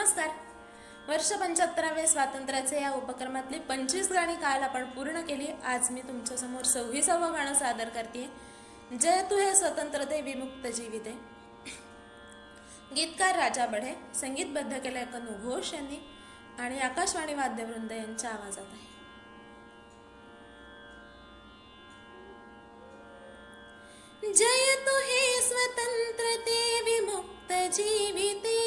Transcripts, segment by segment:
नमस्कार. वर्ष 75व्या स्वातंत्र्याचे या उपक्रमातली 25 गाणी काल आपण पूर्ण केली. आज मी तुमच्यासमोर 26वं गाणं सादर करते. जय तू हे स्वतंत्रते विमुक्त जीविते. गीतकार राजा बढे, संगीतबद्ध केलंय कनू घोष यांनी आणि आकाशवाणी वाद्यवृंद यांच्या आवाजात आहे. जय तू हे स्वतंत्रते विमुक्त जीविते.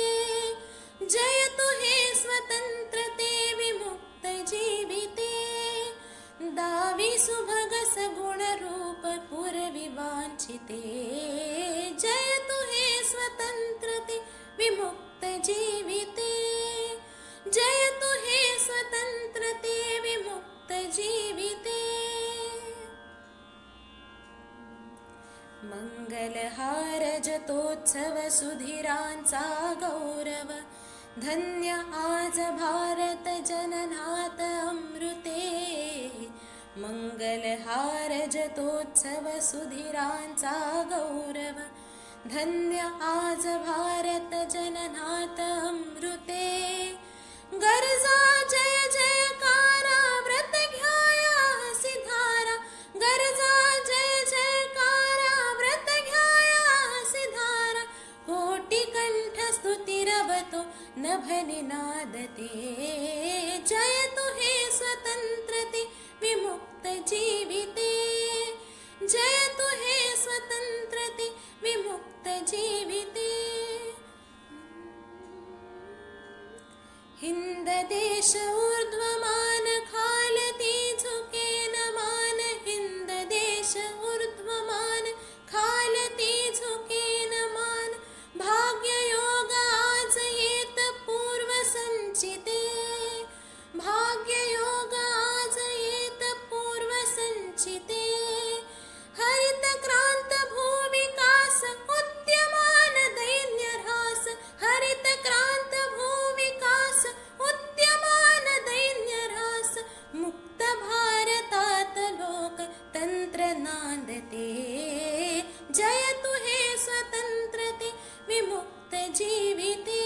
जय तू हे स्वतंत्रते विमुक्त जीविते. दावी सुभग सगुण रूप पुरवी वांछिते. जय तू हे स्वतंत्रते विमुक्त जीविते. जय तू हे स्वतंत्रते विमुक्त जीविते. मंगलहार जतोत्सव सुधीरांचा गौरव. धन्य आज भारत जननात अमृते. मंगलहार जतोत्सव सुधीरांचा गौरव. धन्य आज भारत जननात अमृते. गरजा जय जयकारा व्रत घ्याया सिधारा. गरजा जय जयकारा व्रत घ्याया सिधारा. कोटी कंठ स्तुती रवतो नभनि नादते. जय तू हे स्वतंत्रते विमुक्त जीविते. जय तू हे स्वतंत्रते विमुक्त जीविते. हिंद देश ऊर्ध्वमान खालती झुके नमान. हिंद देश ऊर्ध्वमान खालती झुके नमान. भाग्य योग आज येत पूर्व संचिते. भाग्य योग आज येत पूर्व संचिते. हरित क्रांत भूविकास उद्यमान दैन्य ऱ्हास. हरित क्रांत भूविकास उद्यमान दैन्य ऱ्हास. मुक्त भारतात लोक तंत्र नांदते. जय तू हे स्वतंत्रते विमुक्त जीविते.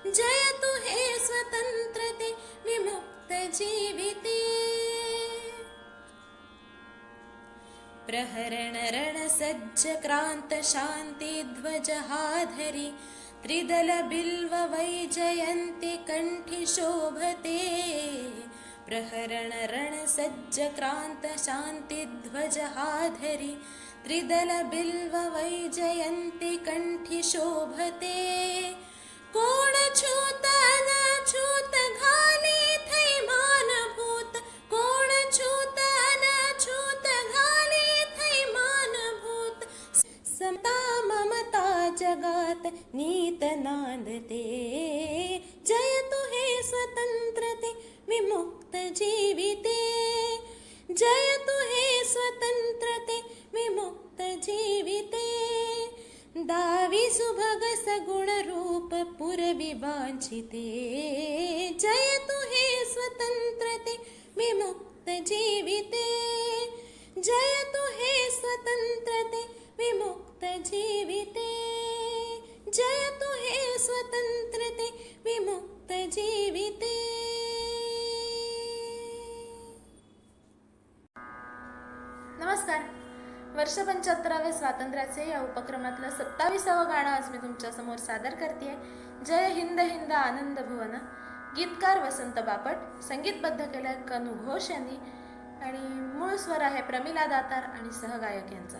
जय तू हे स्वतंत्रते विमुक्त जीविते. प्रहरण रण सज्ज क्रांत शांती ध्वज हाधरी. त्रिदल बिल्व वैजयंती कंठी शोभते. प्रहरण रण सज्ज क्रांत शांती ध्वज हाधरी. त्रिदल बिल्व वैजयंती कंठी शोभते. कोण छूत अनछूत घाली थैमानभूत. कोण छूत अनछूत घाली थैमानभूत. समता ममता जगात नीत नांदते. जय तू हे स्वतंत्रते विमुक्त जीविते. जय तू हे स्वतंत्रते विमुक्त जीविते. दावी सुभग सगुण रूप पुरवी वांछिते. जय तू हे स्वतंत्रते विमुक्त जीविते. जय तू हे स्वतंत्रते विमुक्त जीविते. जय तू हे स्वतंत्रते विमुक्त जीविते. नमस्कार. वर्ष 75व्या स्वातंत्र्याचे या उपक्रमातलं 27वं गाणं आज मी तुमच्यासमोर सादर करते. जय हिंद हिंद आनंद भुवन. गीतकार वसंत बापट, संगीतबद्ध केलंय कनू घोष यांनी आणि मूळ स्वर आहे प्रमिला दातार आणि सहगायक यांचा.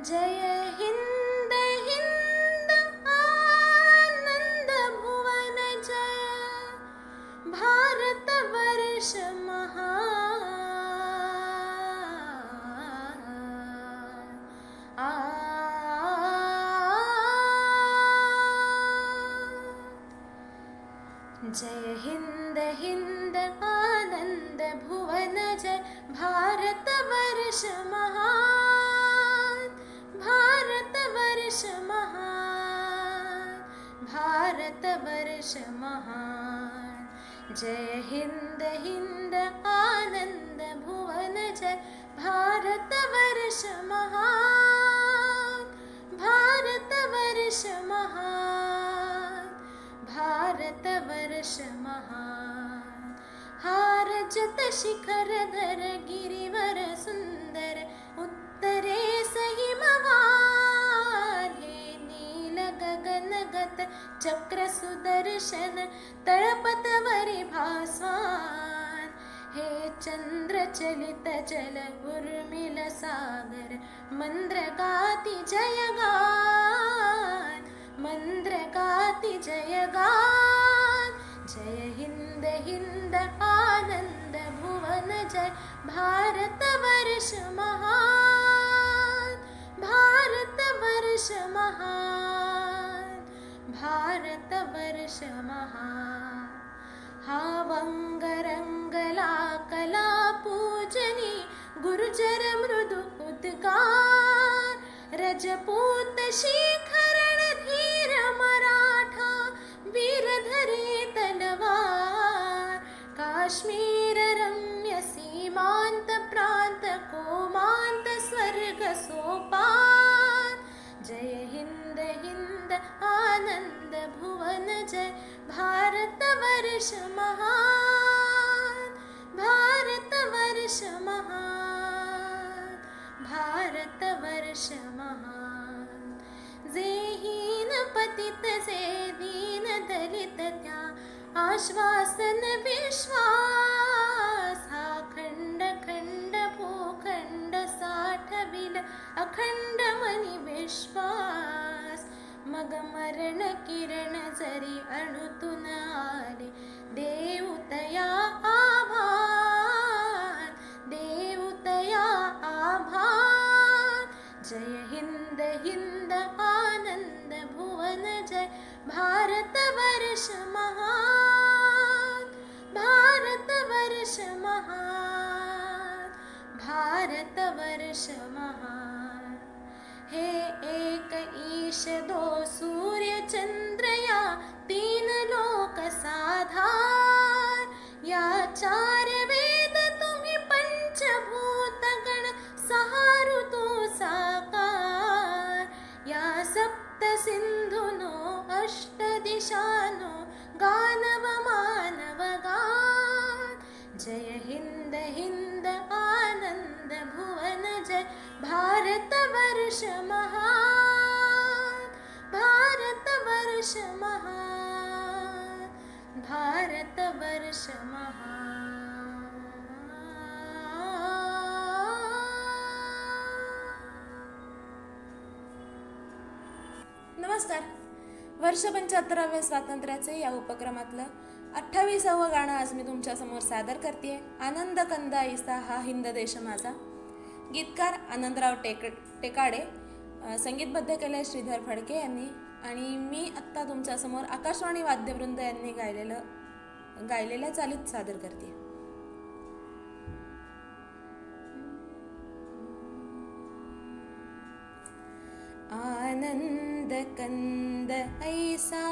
जय हिंद हिंद आनंद भुवन. जय भारत वर्ष महान. जय हिंद हिंद आनंद भुवन. जय भारत वर्ष महान. भारत वर्ष महान. भारत वर्ष महान. जय हिंद हिंद आनंद भुवन. जय भारत वर्ष भारतवर्ष महान हा रजत शिखर धर गिरिवर सुंदर उत्तरेस हिमवान हे नील गगनगत चक्र सुदर्शन तळपतवरी भास्वान हे चंद्र चलित जल उर्मिल सागर मंद्र गाती जयगान मंद्र गाती जयगान जय हिंद हिंद आनंद भुवन जय भारतवर्ष महान भारतवर्ष महान भारतवर्ष महान हा वंगरंगला कला पूजनी गुर्जर मृदु उद्गार रजपूत शिखरण धीर मराठा वीर धरे तलवार काश्मीर रम्य सीमांत प्रांत कोमांत स्वर्ग सोपान जय हिंद हिंद आनंद भुवन जय भारतवर्ष महान भारतवर्ष महान भारतवर्ष महान जे हीन पतित जे दीन दलित त्या आश्वासन विश्वास हा खंड खंड भूखंड साठविल अखंड मनी विश्वास मग मरण किरण जरी अणुतून आले देऊतया आभार देऊतया आभार जय हिंद हिंद आनंद भुवन जय भारतवर्ष महान भारतवर्ष महान भारतवर्ष महान हे एक ईश दो सूर्य चंद्र या तीन लोक साधार या चार वेद तुम्ही पंचभूत गण सहा ऋतू साकार या सप्त सिंधुनो अष्ट दिशानो गानव मानव गान जय हिंद हिंद आनंद भुवन जय भारतवर्ष महान भारतवर्ष महान भारतवर्ष महान नमस्कार. वर्ष 75व्या स्वातंत्र्याचे या उपक्रमातलं 28वं गाणं आज मी तुमच्यासमोर सादर करते. आनंद कंद ऐसा हा हिंद देश माझा. गीतकार आनंदराव टेकाडे, संगीतबद्ध केले श्रीधर फडके यांनी आणि मी आत्ता तुमच्यासमोर आकाशवाणी वाद्यवृंद यांनी गायलेल्या चालीत सादर करते. आनंद कंद ऐसा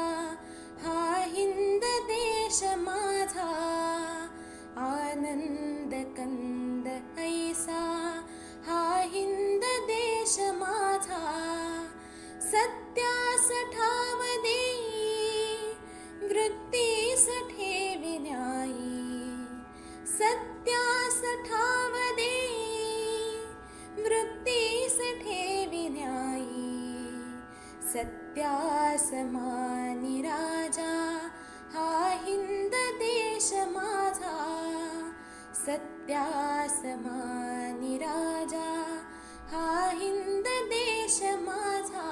हा हिंद देश माझा आनंद कंद ऐसा हा हिंद देश माझा सत्यास ठाव देई वृत्तीस ठेवी न्यायी सत्यास ठाव देई वृत्तीस ठेवी न्यायी सत्यास मानी राजा हा हिंद देश माझा सत्यास मानी राजा हा हिंद देश माझा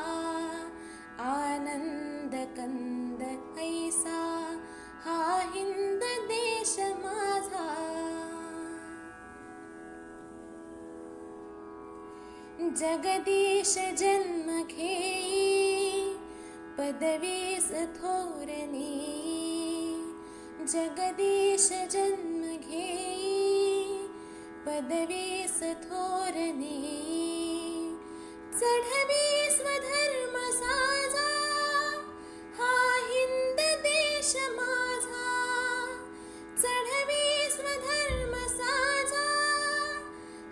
आनंद कंद ऐसा हा हिंद देश माझा जगदीश जन्म घेई पदवीस थोरणी जगदीश जन्म घेई पदवीस थोरणी चढवी स्वधर्म साजा हा हिंद देश माझा चढवी स्वधर्म साजा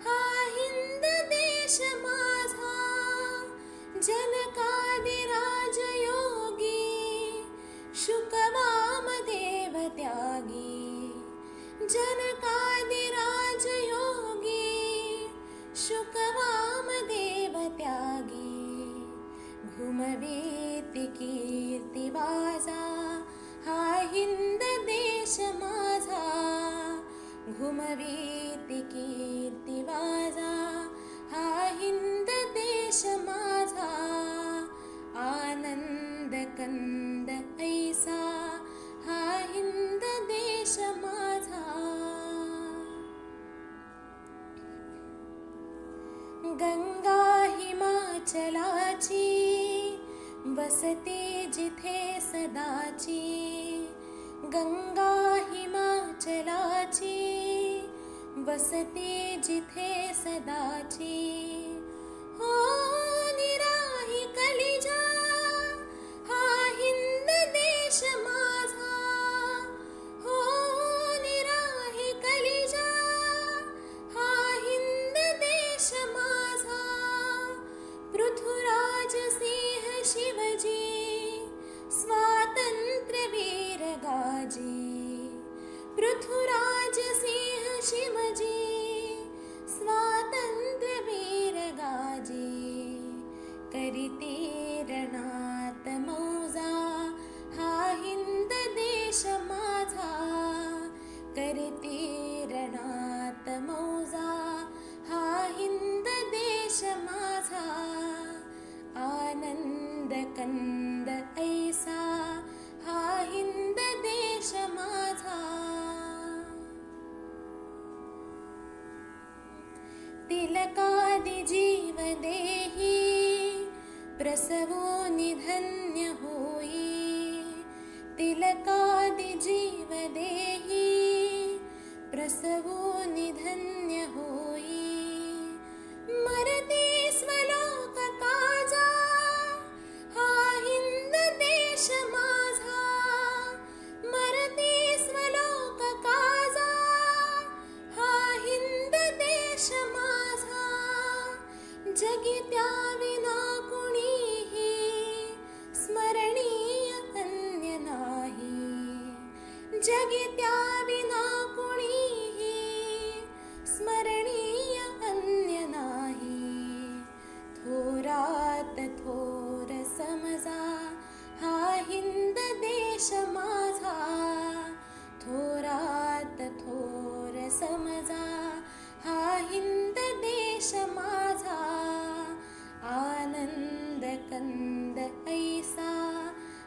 हा हिंद देश माझा जनकादिराज योगी शुकवाम वामदेव त्यागी, घुमवीती कीर्ती वाजा, हा हिंद देश माझा. घुमवीती कीर्ती वाजा, हा हिंद देश माझा. आनंद कंद ऐसा, हा हिंद देश माझा. गंगा हिमाचलाची, वसते जिथे सदाची. गंगा हिमाचलाची, वसते जिथे सदाची. हो निराही कलिजा, हा हिंद देश माझा. हो निराही कलिजा, हा हिंद देश माझा. पृथ्वीराज सिंह शिवजी, स्वातंत्र्यवीर गाजी. पृथ्वीराज सिंह शिवजी, स्वातंत्र्यवीर गाजी. करीते रणात मौजा, हा हिंद देश माझा. करीते रणात मौजा, हा हिंद देश माझा. आनंद कंद ऐसा, हा हिंद देश माझा. तिलकादि जीव देही, प्रसवो निधन्य होई. तिलकादि जीव देही, प्रसवो निधन्य होई. मरते स्वलोक काजा, हा हिंद देश माझा. मरते स्वलोक काजा, हा हिंद देश माझा. जगित्या विना कुणीही, स्मरणीय अन्य नाही. जगित्या विना कुणीही, स्मरणीय अन्य नाही. थोरात थोर समजा, हा हिंद देश माझा. थोरात थोर समजा, हा हिंद देश माझा. आनंद कंद ऐसा,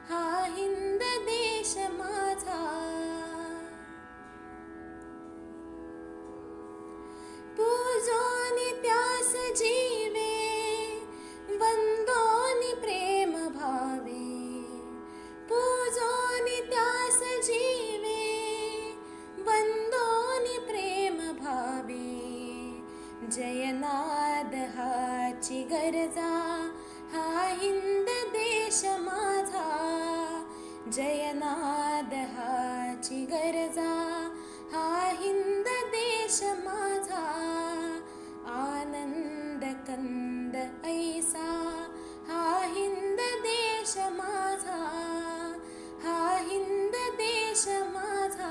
हा हिंद देश माझा. पूजोनि त्यास जीवे, वंदोनि प्रेम भावे. पूजोनि त्यास जीवे, वंदोनि प्रेम भावे. जयनाद हाची गरजा, हा हिंद देश माझा. जयनाद हाची गरजा, हा हिंद देश माझा. आनंद कंद ऐसा, हा हिंद देश माझा. हा हिंद देश माझा.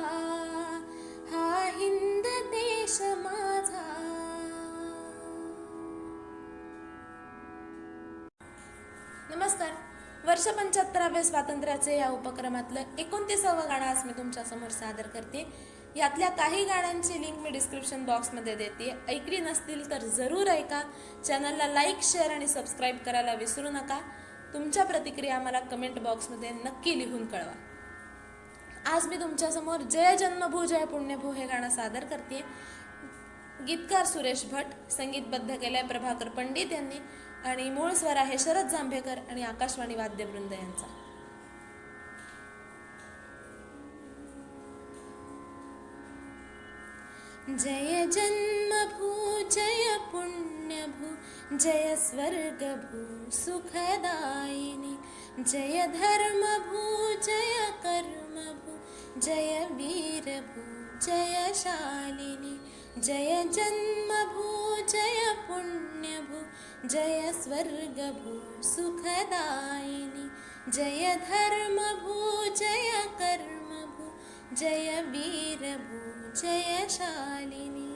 हा हिंद देश माझा. नमस्कार. वर्ष 75व्या स्वातंत्र्याचे या उपक्रमातलं 29वं गाणं आज मी तुमच्या समोर सादर करते. यातल्या काही गाण्यांची लिंक मी डिस्क्रिप्शन बॉक्समध्ये देते. ऐकली नसतील तर जरूर ऐका. चॅनलला लाईक, शेअर आणि सबस्क्राईब करायला विसरू नका. तुमच्या प्रतिक्रिया आम्हाला कमेंट बॉक्समध्ये नक्की लिहून कळवा. आज मी तुमच्यासमोर जय जन्मभू जय पुण्यभू हे गाणं सादर करते. गीतकार सुरेश भट, संगीतबद्ध केलंय प्रभाकर पंडित यांनी आणि मूळ स्वर आहे शरद जांभेकर आणि आकाशवाणी वाद्यवृंद यांचा. जय जन्मभू जय पुण्यभू, जय स्वर्गभू सुखदायिनी. जय धर्मभू जय कर्मभू, जय वीरभू जय शालिनी. जय जन्मभू जय पुण्यभू, जय स्वर्गभू सुखदायिनी. जय धर्मभू जय कर्मभू, जय वीरभू जय शालिनी.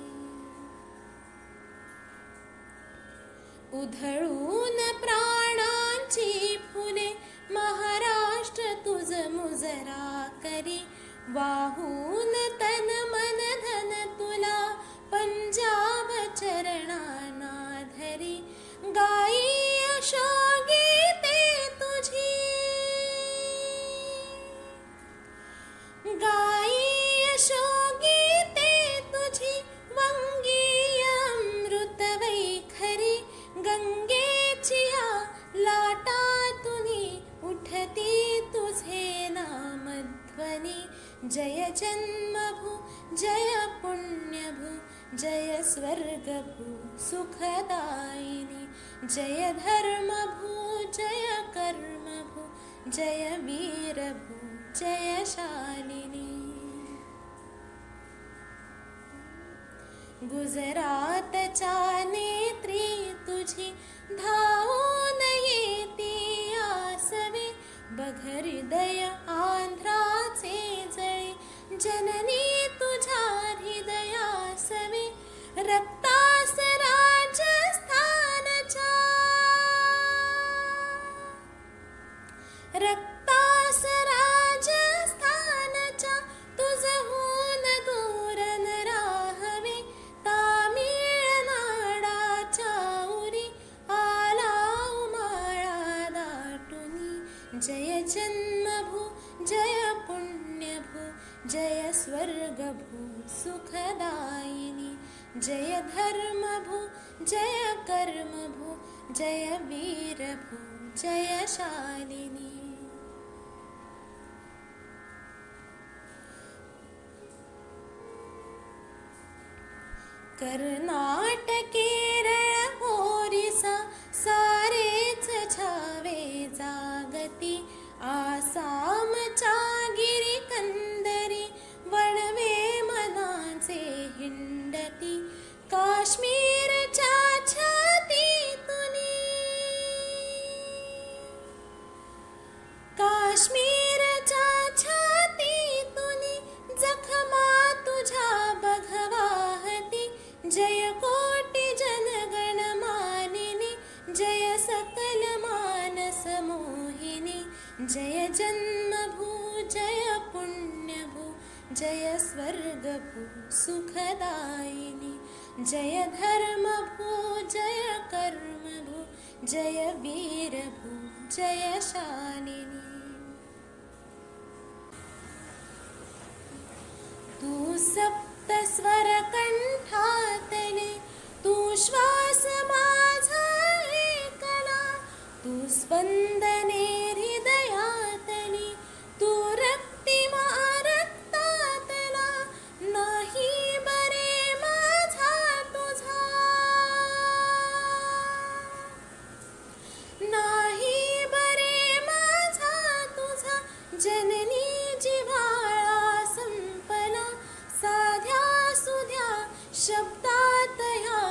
उधळून प्राणांची फुले महाराष्ट्र तुझ मुजरा करी, वाहून तन मन धन तुला पंजाब चरणाना धरी, गाई यशोगीते तुझी, गाई यशोगीते तुझी, वंगी अमृत वैखरी, गंगेचिया लाटातुनी उठती तुझे नामध्वनी, जय जन्मभू जय पुण्यभू जय स्वर्गभू सुखदायिनी, जय धर्मभू जय कर्मभू जय वीरभू जय शालिनी. गुजरातच्या नेत्री तुझी धावून येती आसवे, बघ हृदय आंध्राचे जळे, जननी तुझ्या हृदयासवे, रक्तास राजस्थानच्या, रक्तास राजस्थानच्या, तुझहून दूर न राहावे, तामिळनाडाच्या उरी आला उमाळा दाटुनी, जय जन्मभू जय पुण्यभू जय स्वर्गभू सुखदायिनी, जय धर्मभू जय कर्मभू जय वीरभू जय शालिनी. कर्नाटक केरळ ओरिसा सारेच छावे जागती, आसामच्या गिरी कंदरी वणवे मनाचे हिंडती, काश्मीरच्या छातीतुनी, काश्मीरच्या छातीतुनी, जखमा तुझ्या बघवाहती, जय कोटि जनगण मानिनी, जय सकल मानस मोहिनी, जय जन्मभू जय पुण्यभू जय स्वर्गभू सुखदायिनी, जय धर्मभू जय कर्मभू जय वीरभू जय शालिनी. तू सप्त स्वर कंठातले, तू श्वास माझा ऐकला, तू स्पंदने हृदयातली, तू रक्तिमा रक्तातला, नाही बरे माझा तुझा, नाही बरे माझा तुझा, जननी जिव्हाळा संपला, साध्या सुध्या शब्दात ह्या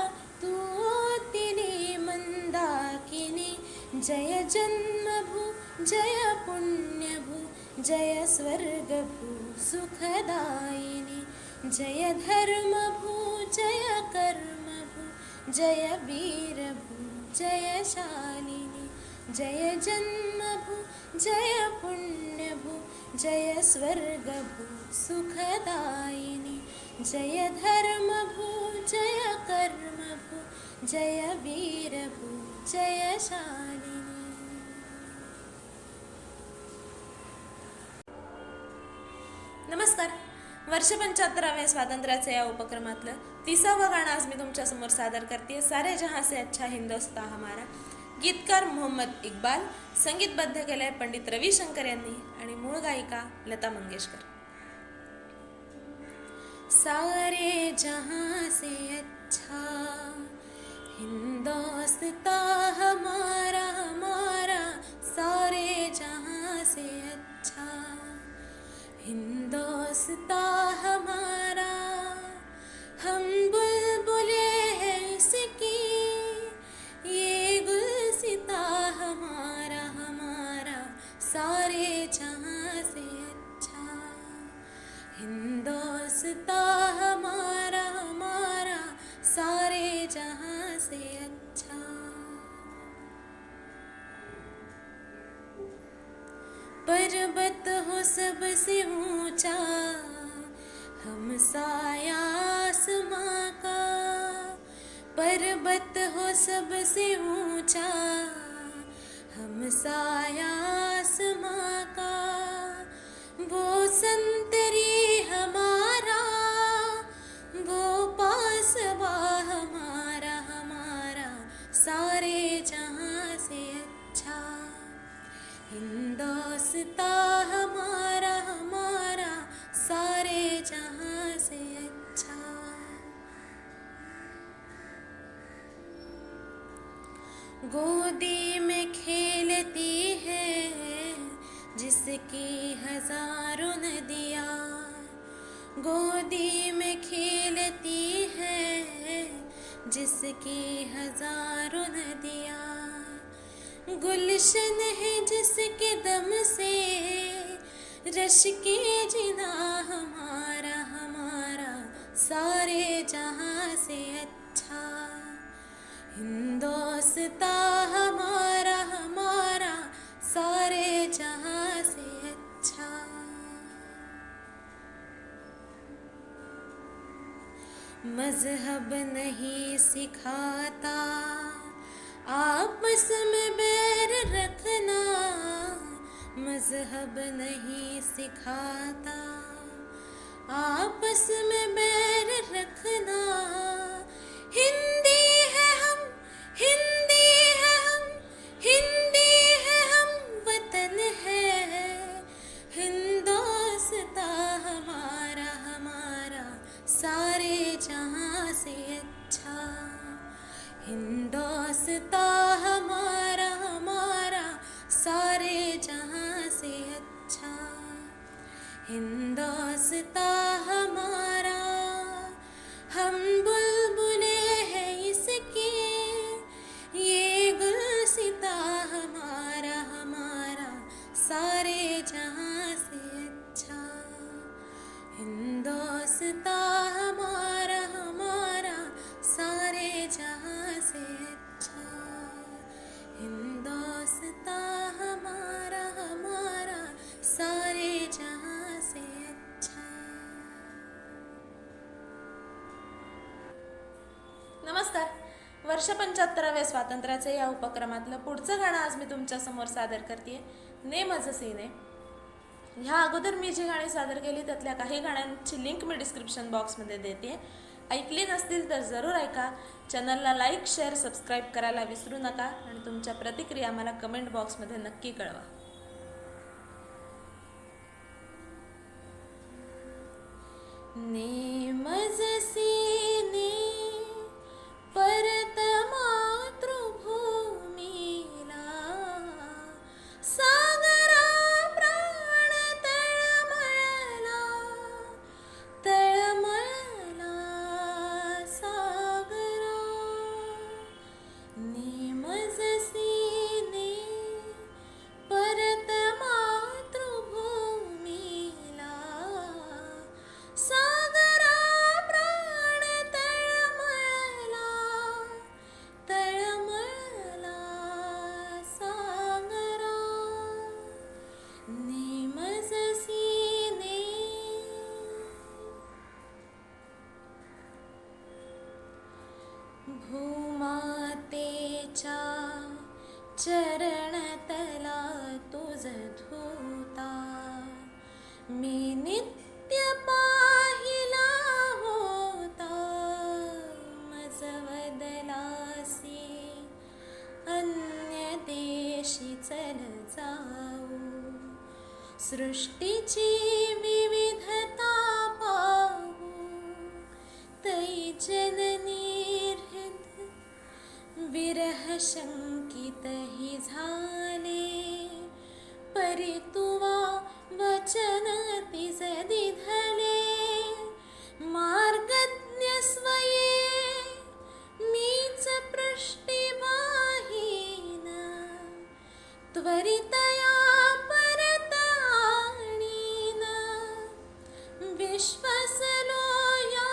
तू ओतिली मंदाकिनी, जय जन्मभू जय पुण्यभू जय स्वर्गभू सुखदायिनी, जय धर्मभू जय कर्मभू जय वीरभू जय शालिनी, जय जन्मभू जय पुण्यभू जय स्वर्गभू सुखदायिनी, जय धर्मभू जय कर्मभू जय वीरभू जय शालिनी. नमस्कार. वर्ष 75व्या स्वातंत्र्याचे या उपक्रमातलं 30वं गाणं आज मी तुमच्या समोर सादर करते. सारे जहां से अच्छा हिंदुस्तान हमारा. गीतकार मोहम्मद इक्बाल, संगीतबद्ध केलंय पंडित रविशंकर यांनी आणि मूळ गायिका लता मंगेशकर. सारे जहां से अच्छा हिंदुस्तान हमारा हमारा, सारे जहां से अच्छा हिंदुस्तान हमारा, हम बुलबुले हैं इसकी, ये गुलसिता हमारा हमारा, सारे जहां से अच्छा हिंदुस्तान हमारा हमारा, सारे जहां से अच्छा. सबसे ऊंचा, हम साया आसमां का। पर्वत हो सबसे ऊंचा, हम साया आसमां का। वो संतरी हमारा, वो पासबा हमारा, हमारा सारे जहां से अच्छा। हिंदोस्ता हमारा, हमारा सारे जहां से अच्छा। गोदी में खेलती है जिसकी हजारों नदियाँ, गोदी में खेलती है जिसकी हजारों नदियाँ। गुलशन है जिसके दम से रश के जिना, हमारा, हमारा सारे जहां से अच्छा। हिंदोस्ता हमारा, हमारा सारे जहां से अच्छा। मजहब नहीं सिखाता आपस में बैर रखना, मजहब नहीं सिखाता आपस में बैर रखना। हिंदी है हम, हिंदी है हम, हिंदी है हम, वतन है हिंदोस्ता हमारा, हमारा सारे जहां से अच्छा। हिंदोस्ता हमारा, हमारा सारे जहां से अच्छा। हिंदोस्ता हमारा, हम बुलबुले हैं इसके, ये गुलसिता हमारा, हमारा सारे जहां से अच्छा। हिंदोस्ता हमारा, हमारा सारे जहां से अच्छा। हिंदोस्ता हमारा, हमारा सारे जहां से अच्छा। नमस्कार. वर्ष 75व्या स्वातंत्र्याचे या उपक्रमातलं पुढचं गाणं आज मी तुमच्या समोर सादर करते. ने मज सीने. ह्या अगोदर मी जी गाणी सादर केली त्यातल्या काही गाण्यांची लिंक मी डिस्क्रिप्शन बॉक्समध्ये देते. ऐकली नसतील तर जरूर ऐका. चॅनलला लाईक, शेअर, सबस्क्राईब करायला विसरू नका आणि तुमच्या प्रतिक्रिया मला कमेंट बॉक्समध्ये नक्की कळवा. ने मज सीने परत मातृभूमीला, सागरा प्राण तळमळला, तळमळला सागरा. ने मज सीने परत मातृभूमीला, सागरा प्राण तळमळला, तळमळला सागरा. ने मज सीने. भूमातेच्या चरणतला तुझ धूता, मी नित्य पाहिला होता. मज बदलासी अन्य देशी चल जाऊ, सृष्टीची विविधता पाहू. तै जननी हृद विरह शंकित ही झाले, परी तुवा वचन तिज दिधले. मार्गज्ञ स्वये मीच पृष्ठभाहीन, त्वरितया परत आणीन. विश्वसलो या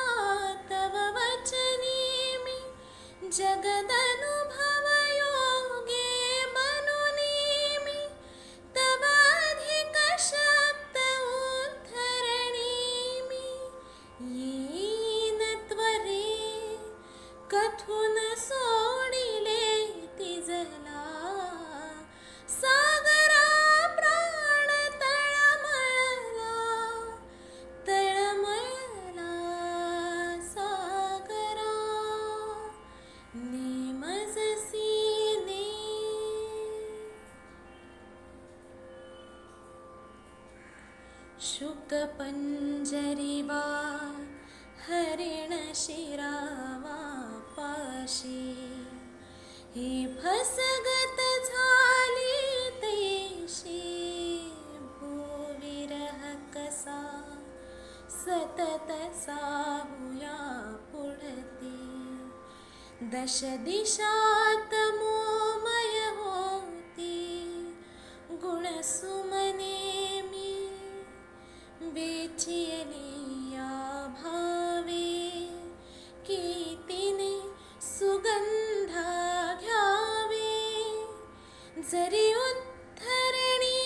तव वचनी मी, जगदनुभव योगे बनुनी मी. तव अधिक शब्द शुकपंजरीवा हरिण शिरावा पाशी, ही फसगत झाली तैशी, भूविरह कसा सतत साहुया पुढती, दश दिशात मोमय होती, गुणसुमने मी बेचियली या भावे, की तिने सुगंधा घ्यावे, जरी उद्धरणी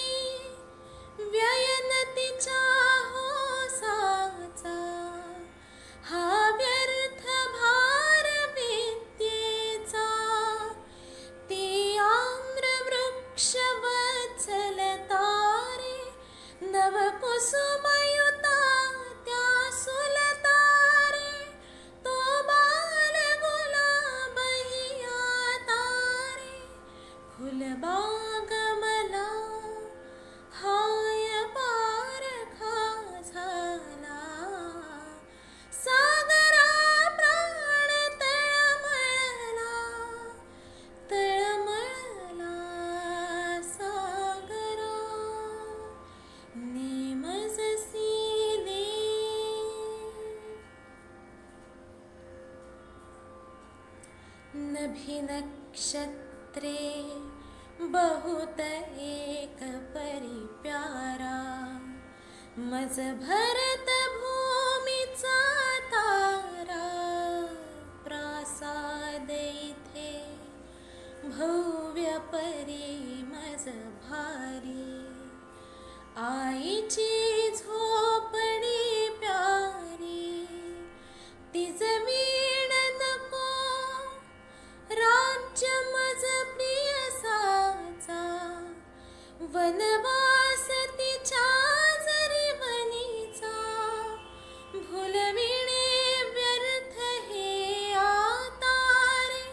व्ययन तिच्या होसाचा, हा व्यर्थ भार विद्येचा, ती आम्रवृक्ष वत्सल तारे, नवकुसुमयुता त्या सुलतारे, तो बाल गुलाबही या तारे, फुलबाग मला हाय पारखा झाला, सागरा प्राण तळमळला, तळमळला सागरा, नेमजसी ने. नभी नक्षत्रे बहुत एक परी प्यारा, मज भरत भूमीचा तारा, प्रासाद इथे भव्य परी मज भारी, आईची झोपडी प्यारी, तिज वीण नको राज्य मज प्रिय साचा, वनवास तिच्या जरी वनीचा, भुलविणे व्यर्थ हे आतारे,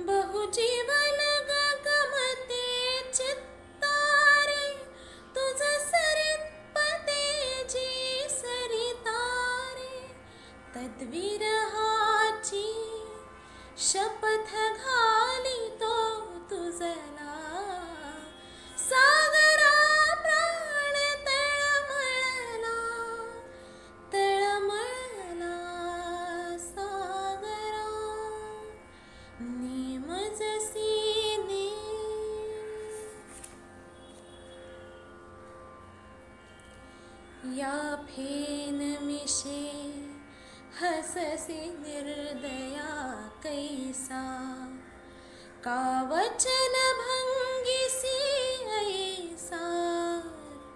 बहुजीवन गमते चित्तारे, तुझ सरित पतेजी सरितारे, तद्विरहाची शपथ घालितो तुझला, सागरा प्राण तळमळला, तळमळला सागरा, नेमजसी ने. या फेन मिशे हससी निर्दया कैसा, कावचन भंगिसी ऐसा,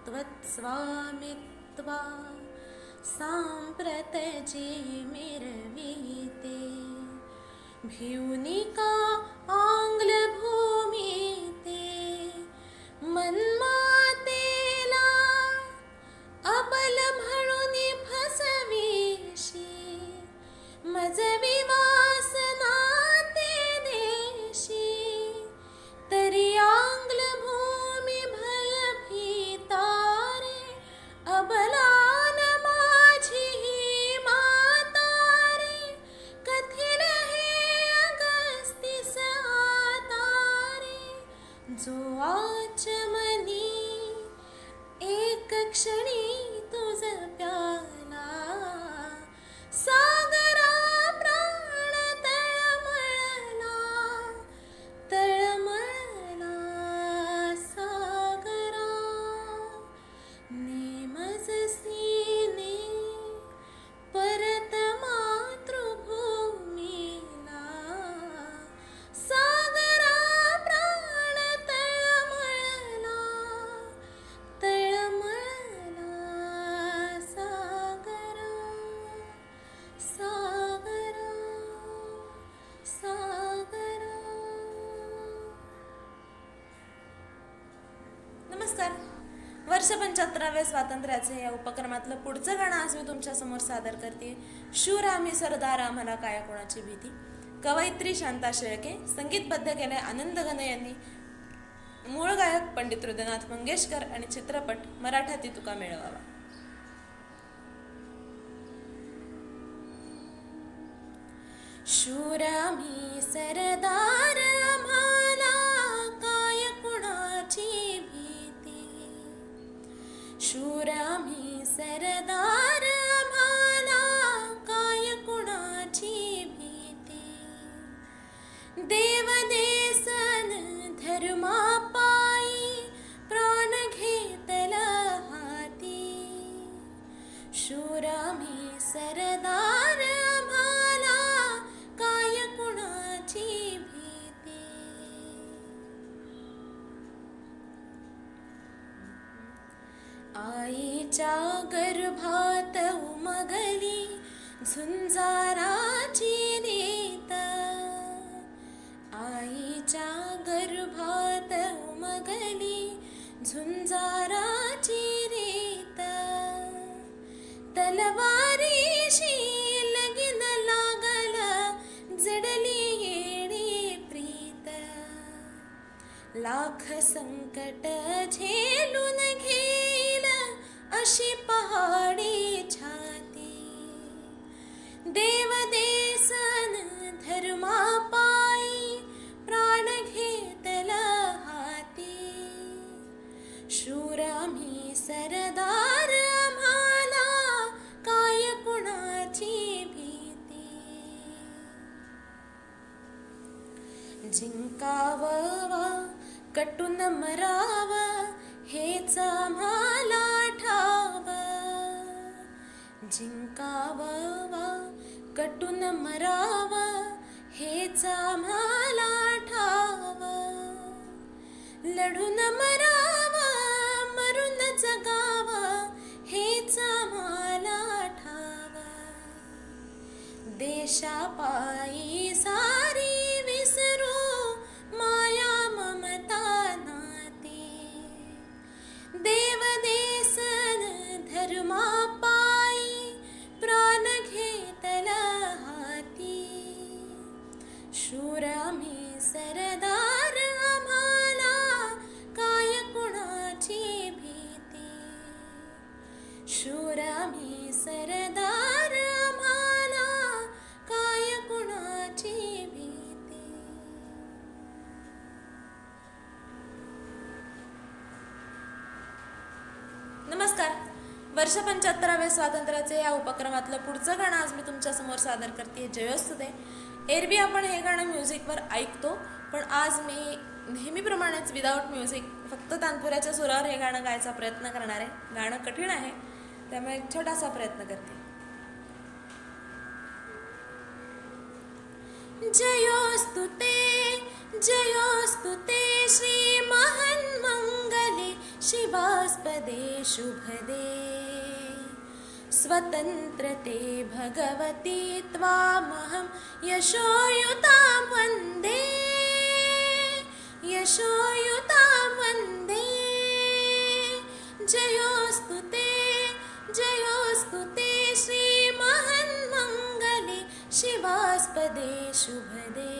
त्वत्स्वामित्वा सांप्रत जे मिरविते, भिवनिका आंग्ल भूमीते, मन्मातेला अबल म्हणून फसविशी, मज विवासना ते देशी, तरी आंग्ल भूमी भयभीतारे, अबलान माझी मातारे, कथिन हे अगस्तीस आतारे, जो आचमनी एक क्षणी तुझ प्याला, सागरा प्राण तळमळला, तळमळला सागरा, नेमजसी ने परत मातृभूमीला, सागरा प्राण तळमळला, तळमळला सागरा, सागरा, सागरा. नमस्कार. वर्ष 75व्या स्वातंत्र्याचे या उपक्रमातलं पुढचं गाणं आज मी तुमच्या समोर सादर करते. शूर आम्ही सरदार आम्हाला काय कोणाची भीती. कवयित्री शांता शेळके, संगीतबद्ध केले आनंद घने यांनी. मूळ गायक पंडित हृदयनाथ मंगेशकर आणि चित्रपट मराठाती तुका मिळवावा. शूर आम्ही सरदार, आम्हाला काय कुणाची भीती. शूर आम्ही सरदार, आम्हाला काय कुणाची भीती. देव देसन धर्मापायी, प्राण घेतला हाती. शूर आम्ही सरदार, आम्हाला काय कुणाची भीती. आईच्या गर्भात उमगली झुंजाराची रीत. आईच्या गर्भात उमगली झुंजाराची रीत. तलवारीशी लगीन लागल, जडली येडी प्रीत. लाख संकट झेलून घेईल अशी पहाडी छाती. देव देसन धर्मापायी, प्राण घेतला हाती. शूर आम्ही सरदार, आम्हाला काय कुणाची भीती. जिंकावं कटून मरावं हेच आम्हाला ठाव. जिंकावं कटून मरावं हेच आम्हाला ठाव. लढून मरावं मरून जगावं हेच आम्हाला ठाव. देशापायी सारी विसरू माया ममता नाती. देव देसन धर्मापायी, प्राण घेतला हाती. शूर आम्ही सरदार, आम्हाला काय कुणाची भीती. शूर आम्ही सरदार, आम्हाला काय कुणाची भीती. नमस्कार. वर्ष 75व्या स्वातंत्र्याचे या उपक्रमातलं पुढचं गाणं आज मी तुमच्या समोर सादर करते. जयोस्तु ते. एरवी आपण हे गाणं म्युझिकवर ऐकतो, पण आज मी नेहमीप्रमाणेच विदाऊट म्युझिक फक्त तानपुऱ्याच्या सुरावर हे गाणं गायचा प्रयत्न करणार आहे. गाणं कठीण आहे, त्यामुळे एक छोटासा प्रयत्न करते. जयोस्तु ते श्री महन्मंगले शिवास्पदे शुभदे. स्वतंत्रते भगवती त्वामहं यशोयुतां वन्दे. यशोयुतां वन्दे. जयोस्तु ते श्री महन्मंगले शिवास्पदे शुभदे.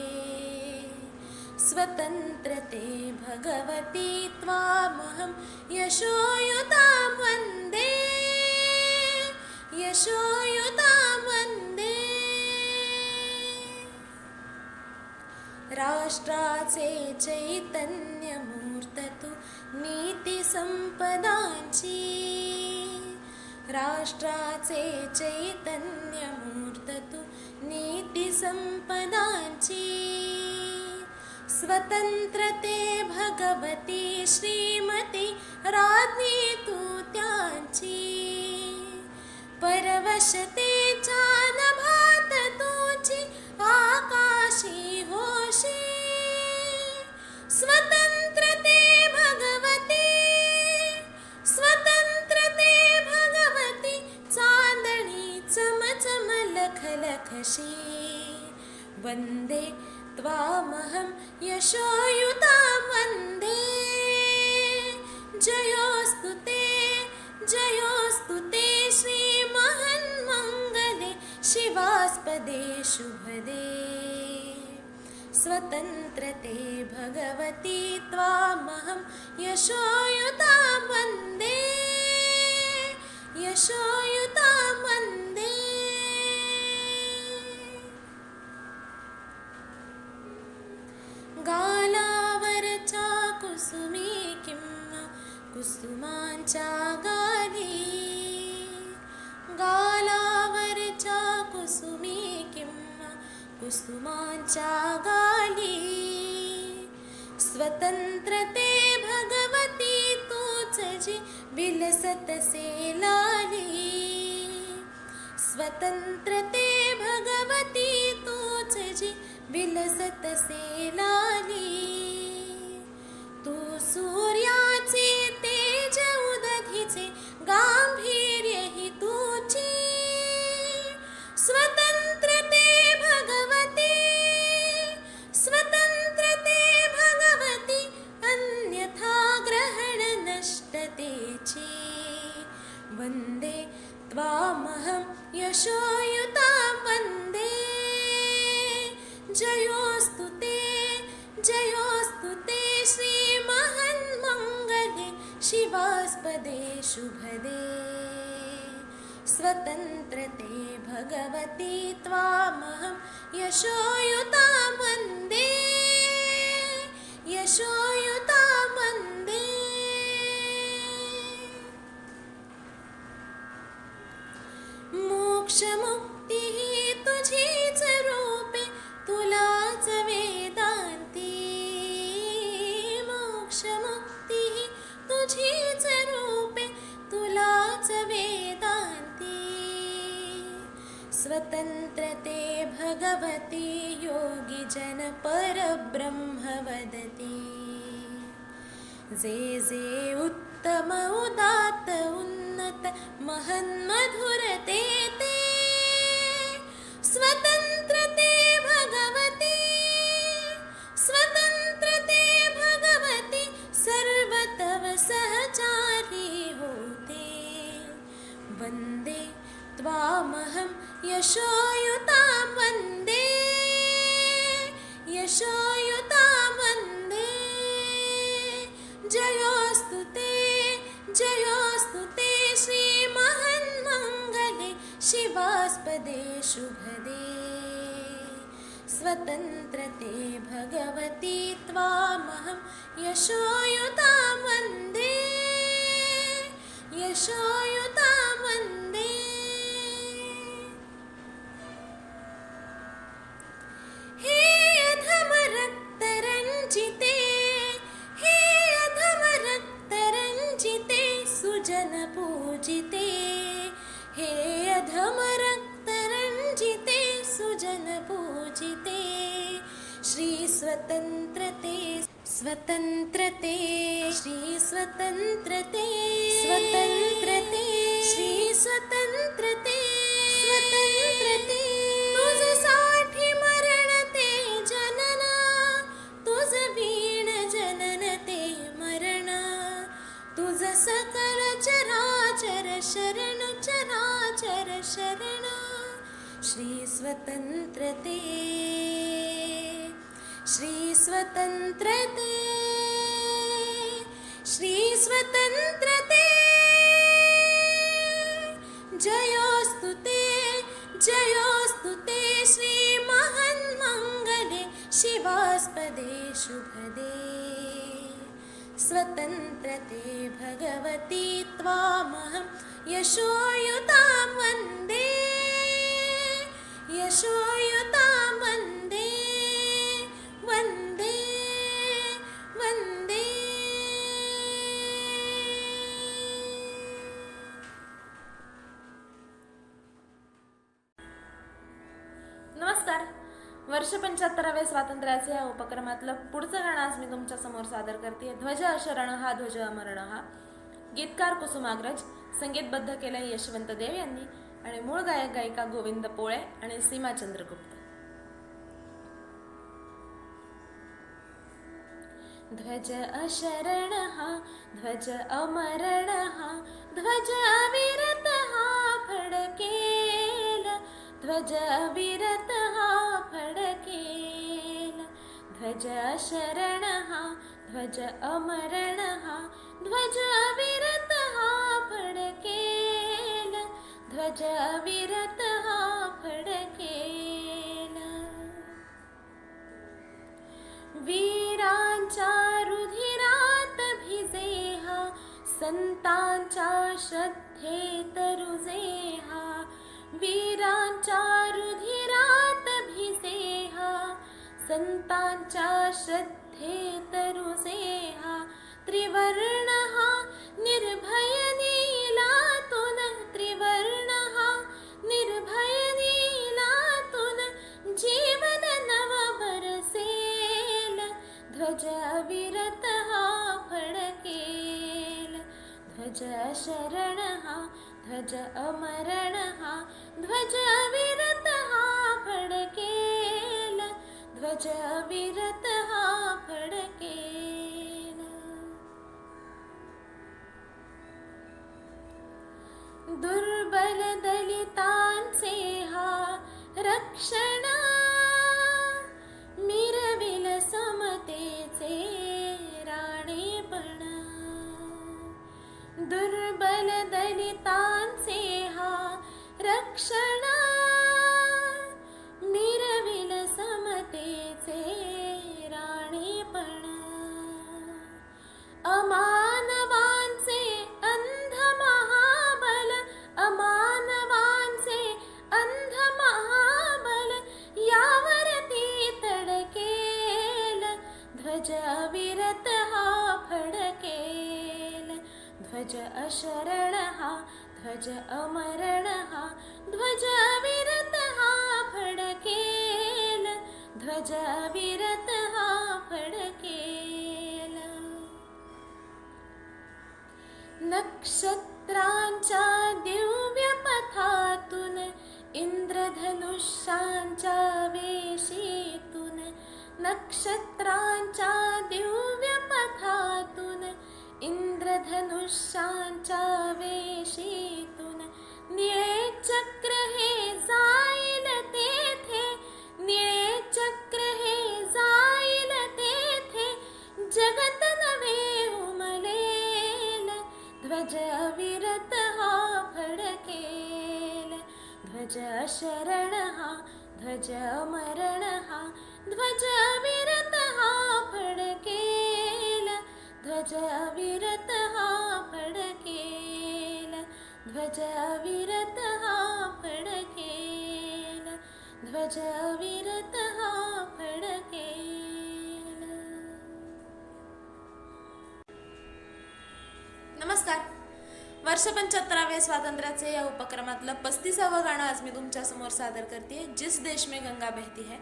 स्वतंत्रते भगवती त्वामहं यशोयुतां वन्दे. यशोयुतां वन्दे. राष्ट्राचे चैतन्य मूर्त तू नीती संपदांची. राष्ट्राचे चैतन्य मूर्त तू नीती संपदांची. स्वतंत्रते भगवती श्रीमती राज्ञी तू त्यांची. परवशतेच्या नभात तुझी आकाशी होशी. स्वतंत्रते भगवती, स्वतंत्रते भगवती. चांदणी चमचम लखलखशी. वन्दे त्वामहं यशोयुतां वन्दे. जयोस्तु ते श्री महन्मंगले शिवास्पदे शुभदे. स्वतंत्रते भगवती त्वामहं यशोयुतां वन्दे. यशोयुतां वन्दे. कुसुमांच्या गाली, गालावरच्या कुसुमी किंवा कुसुमांच्या गाली. स्वतंत्रते भगवती तूच जी विलसतसे लाली. स्वतंत्रते भगवती तूच जी विलसतसे लाली. तू सूर्याचे तेज उदधीचे गांभीर्य ही तुझी. स्वतंत्रते भगवती, स्वतंत्रते भगवती, अन्यथा ग्रहण नष्टतेची. वंदे त्वामहं यशोयुतां वन्दे. जयोस्तु ते, जयोस्तु ते श्रीमहन्मङ्गले शिवास्पदे शुभदे. स्वतंत्रते भगवती त्वामहं यशोयुतां वन्दे, यशोयुतां वन्दे. मोक्षमुक्तिः तुझीच रूपे, तुलाच वेदान्ती. मोक्षमुक्तिः तुझीच रूपे, तुलाच वेदान्ती. स्वतंत्रते भगवती योगी जन परब्रह्म वदति. जे जे उत्तम उदात्त उन्नत महन्मधुरते ते. स्वतंत्रते भगवती, स्वतंत्रते भगवती, सर्वतव सहचारी होते. वन्दे त्वामहं यशोयुतां वन्दे, यशोयुतां वन्दे. जयोस्तु ते, जयोस्तु ते श्रीमहन्मङ्गले शिवास्पदे शुभदे. स्वतंत्रते भगवती त्वामहं यशोयुतां वन्दे, यशोयुतां वन्दे. हे अधमरक्तरञ्जिते, हे अधमरक्तरञ्जिते, सुजनपूजिते. हे अधमरक्तरञ्जिते, सुजनपूजिते. श्रीस्वतन्त्रते, स्वतन्त्रते, श्रीस्वतन्त्रते, स्वतन्त्रते, श्रीस्वतन्त्रते, स्वतन्त्रते. तुझसाठी मरण ते जनन, तुझ वीण जनन ते मरण. तुझ सकल चराचर शरण, चराचर शरण. श्रीस्वतन्त्रते, श्रीस्वतन्त्रते, श्रीस्वतन्त्रते. जयोस्तु ते, जयोस्तु ते श्रीमहन्मङ्गले शिवास्पदे शुभदे. स्वतंत्रते भगवती त्वामहं यशोयुतां वन्दे, यशोयुतां वन्दे. वन्दे, वन्दे. नमस्कार. वर्ष 75व्या स्वातंत्र्याचे या उपक्रमातलं पुढचं गाणं आज मी तुमच्या समोर सादर करते. ध्वज अशरण हा, ध्वज अमरण हा. गीतकार कुसुमाग्रज, संगीतबद्ध केलंय यशवंत देव यांनी आणि मूळ गायक गायिका गोविंद पोळे आणि सीमा चंद्रगुप्त. ध्वज अशरण हा, ध्वज अमरण हा, ध्वज अविरत हा फडकेल. ध्वज अविरत हा फडकेल. ध्वज अशरण हा, ध्वज अमरण हा, ध्वज अविरत हा फडकेल. ध्वज अविरत हा फडकेल. वीरांच्या रुधिरात भिजे हा संतांच्या श्रद्धेत रुजे हा, वीरांच्या रुधिरात भिजे हा. संतांच्या श्रद्धेत रुजे हा, त्रिवर्ण हा निर्भय नीलातून, त्रिवर्ण हा निर्भय नीलातून जीवन नव बरसेल. ध्वज अविरत हा फडकेल, ध्वज शरण हा, ध्वज अमरण हा, ध्वज अविरत हा फडकेल, ध्वज अविरत हा फडकेल. दुर्बल दलितांचे हा रक्षण, मिरविल समतेचे राणेपण. दुर्बल दलितांचे हा रक्षण, मिरविल समतेचे राणेपण. अमानवांचे अंध महाबल, अमानवांचे अंध महाबल यावरती तडकेल. ध्वज अविरत हा फडकेल, ध्वज अशरण हा, ध्वज अमरण हा, ध्वज अविरत हा फडकेल, ध्वज अविरत हा फडकेल. नक्षत्रांच्या दिव्य पथातून, इंद्रधनुष्यांच्या वेशीतून, नक्षत्रांच्या दिव्य पथातून, इंद्रधनुष्यांच्या वेशीतून निळे चक्र हे जाईल तेथे, निळे चक्र हे जाईल तेथे जगत नवे उमलेल. ध्वज अविरत हा फडकेल, ध्वज शरण हा, ध्वज अमरण हा, ध्वज अविरत हा फडकेल, ध्वज अविरत हा फडकेल, ध्वज अविरत हा फडकेल, ध्वज अविरत हा फडकेल. नमस्कार. वर्ष 75व्या स्वातंत्र्याचे या उपक्रमातलं 35वं गाणं आज मी तुमच्या समोर सादर करते. जिस देश में गंगा बहती है.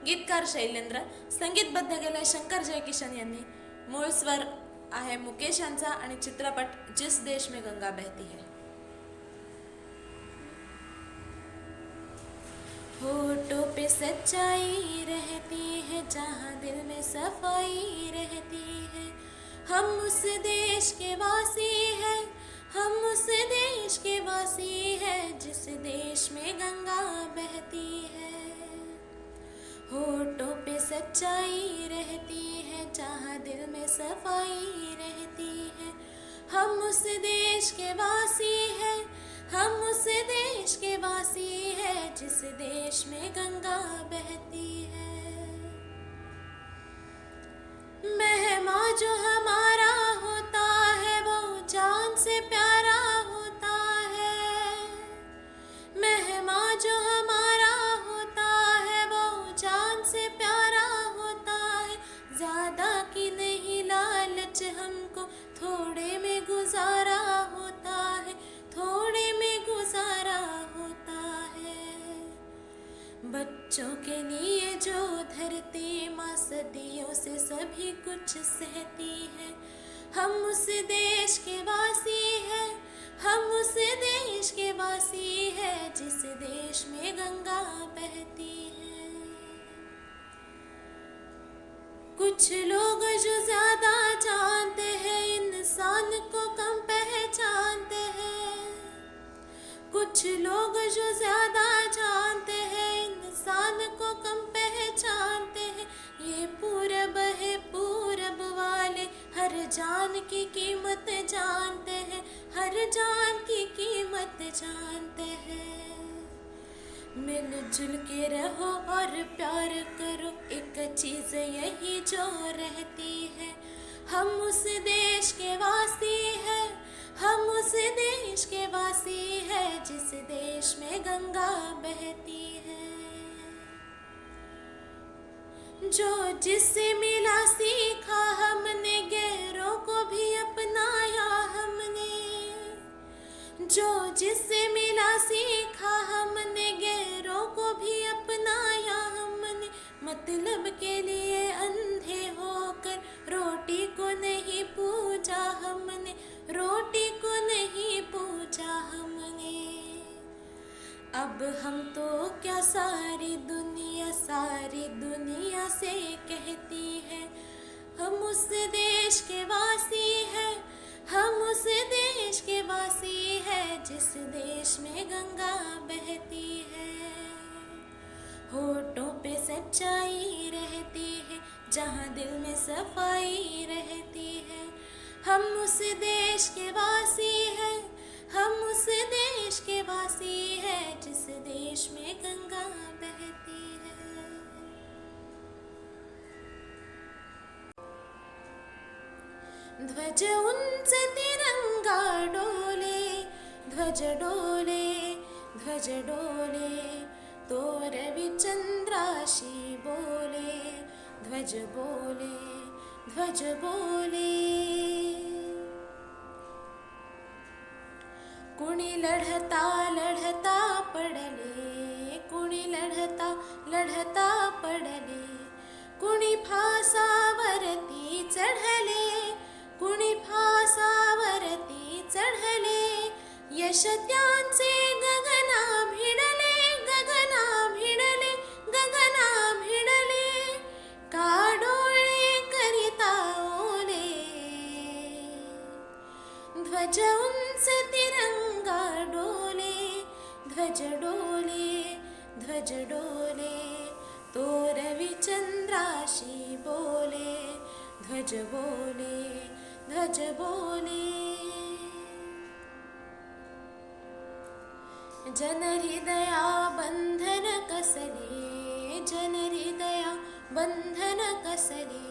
गीतकार शैलेंद्र, संगीतबद्ध केलंय शंकर जयकिशन यांनी. मूळ स्वर आहे मुकेश यांचा आणि चित्रपट जिस देश में गंगा बहती है. होठों पे सच्चाई रहती है, जहाँ दिल में सफाई रहती है. हम उस देश के वासी हैं, हम उस देश के वासी हैं, जिस देश में गंगा बहती है. होठों पे सच्चाई रहती है, जहाँ दिल में सफाई रहती है. हम उस देश के वासी हैं, हम उस देश के वासी हैं, जिस देश में गंगा बहती है. मेहमा जो हमारा होता है, वो जान से प्यारा होता है. मेहमा जो हमारा होता है, वो जान से प्यारा होता है. ज्यादा की नहीं लालच हमको, थोड़े में गुजारा होता है, थोड़े में गुजारा होता है. बच्चों के लिए जो धरती माँ सदियों से सभी कुछ सहती है. हम उस देश के वासी हैं, हम उस देश के वासी हैं, जिस देश में गंगा बहती है. कुछ लोग जो ज्यादा जानते हैं, इंसान को कम पहचानते हैं. कुछ लोग जो ज्यादा जानते हैं, इंसान को कम पहचानते हैं. ये पूरब है, पूरब वाले हर जान की कीमत जानते हैं, हर जान की कीमत जानते हैं. मिलजुल के रहो और प्यार करो, एक चीज यही जो रहती है. हम उस देश के वासी हैं, हम उस देश के वासी है जिस देश में गंगा बहती है। जो जिससे मिला सीखा हमने, गैरों को भी अपनाया हमने। जो जिससे मिला सीखा हमने, गैरों को भी अपनाया हमने। मतलब के लिए अंधे होकर रोटी को नहीं पूजा हमने, रोटी को नहीं पूजा हमने। अब हम तो क्या सारी दुनिया से कहती है, हम उस देश के वासी हैं, हम उस देश के वासी हैं जिस देश में गंगा बहती है। होठों पे सच्चाई रहती है, जहाँ दिल में सफाई रहती है। हम उस देश के वासी हैं, हम उस देश के वासी हैं जिस देश में गंगा बहती है। ध्वज उंच तिरंगा डोले, ध्वज डोले, ध्वज डोले, तोर विचंद्राशी बोले, ध्वज बोले, ध्वज बोले। कुणी लढता लढता पडले, कुणी लढता लढता पडले, कुणी फासावरती चढले, कुणी फासावरती चढले। यश त्यांचे गगना भिडले, गगना भिडले, गगना भिडले। का डोळे करिता ओले, ध्वज उंच तिरंगा डोले, ध्वज डोले, ध्वज डोले, तोर विचंद्राशी बोले, ध्वज बोले, ध्वज बोले। जनहृदया बंधन कसले, जनहृदया बंधन कसले।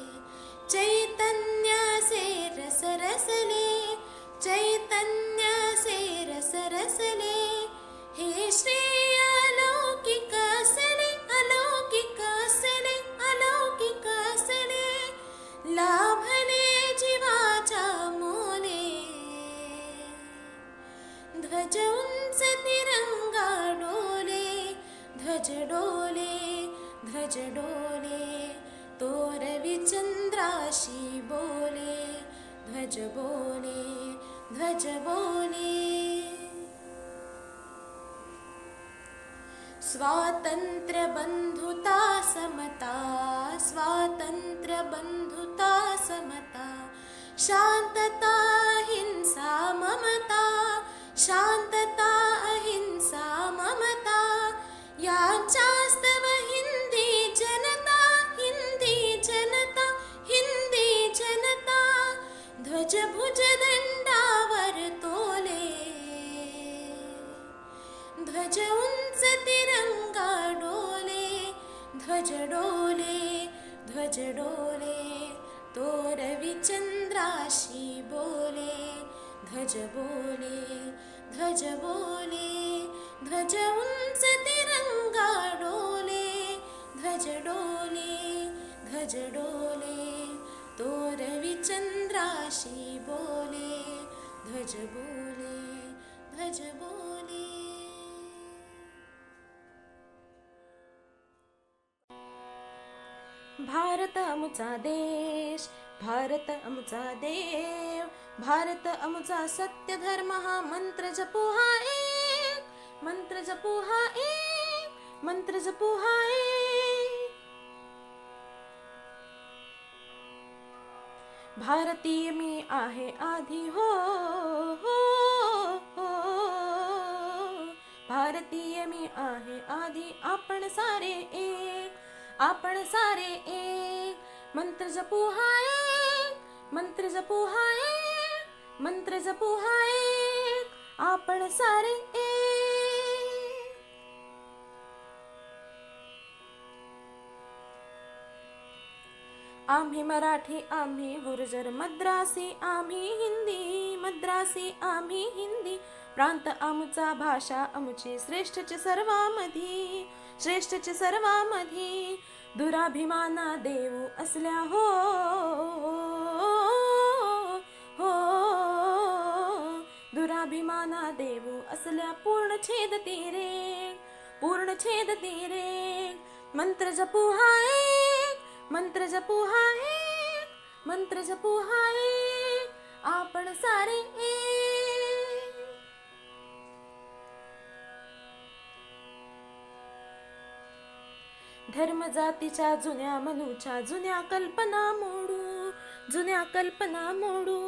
चैतन्य से रस रसले, चैतन्य से रस रसले। हे श्री अलौकिक असले, अलौकिक असले, अलौकिक असले। लाभले जीवाच्या मोले, ध्वज उंच तिरंगा डोले, ध्वज डोले, ध्वज डोले, तोर विचंद्राशी बोले, ध्वज बोले, ध्वज बोले। स्वातंत्र्य बंधुता समता, स्वातंत्र्य बंधुता समता। शांतता अहिंसा ममता, शांतता अहिंसा ममता। यांच्यास्तव हिंदी जनता, हिंदी जनता, हिंदी जनता। ध्वज भुज दंडावर तोले, ध्वज उंच तिरंगा डोले, ध्वज डोले, ध्वज डोले, तोर विचंद्राशी बोले, ध्वज बोले, ध्वज बोले। ध्वज उंच तिरंगा डोले, ध्वज डोले, ध्वज डोले, तोर विचंद्राशी बोले, ध्वज बोले, ध्वज बोले। भारत अमुचा देश, भारत अमुचा देव, भारत अमुचा सत्य धर्म। हा मंत्र जपू हा एक, मंत्र जपू हा एक, मंत्र जपू हा एक। भारतीय मी आहे आधी हो, हो, हो। भारतीय मी आहे आधी, आपण सारे एक, आपण सारे एक। मंत्र जपू हा एक, मंत्र जपू हा एक, मंत्र जपू हा एक, आपण सारे एक। आम्ही मराठी, आम्ही गुर्जर, मद्रासी, आम्ही हिंदी, मद्रासी, आम्ही हिंदी. प्रांत आमचा, भाषा आमची, श्रेष्ठचे सर्वामधी, श्रेष्ठचे सर्वामधी. दुराभिमाना देऊ असल्या हो हो, दुराभिमाना देऊ असल्या पूर्ण छेदती रे, पूर्ण छेदती रे. मंत्र जपू हा एक, मंत्र जपू हा एक, मंत्र जपू हा एक, आपण सारे एक. धर्म जातीच्या जुन्या मनूच्या जुन्या कल्पना मोडू, जुन्या कल्पना मोडू.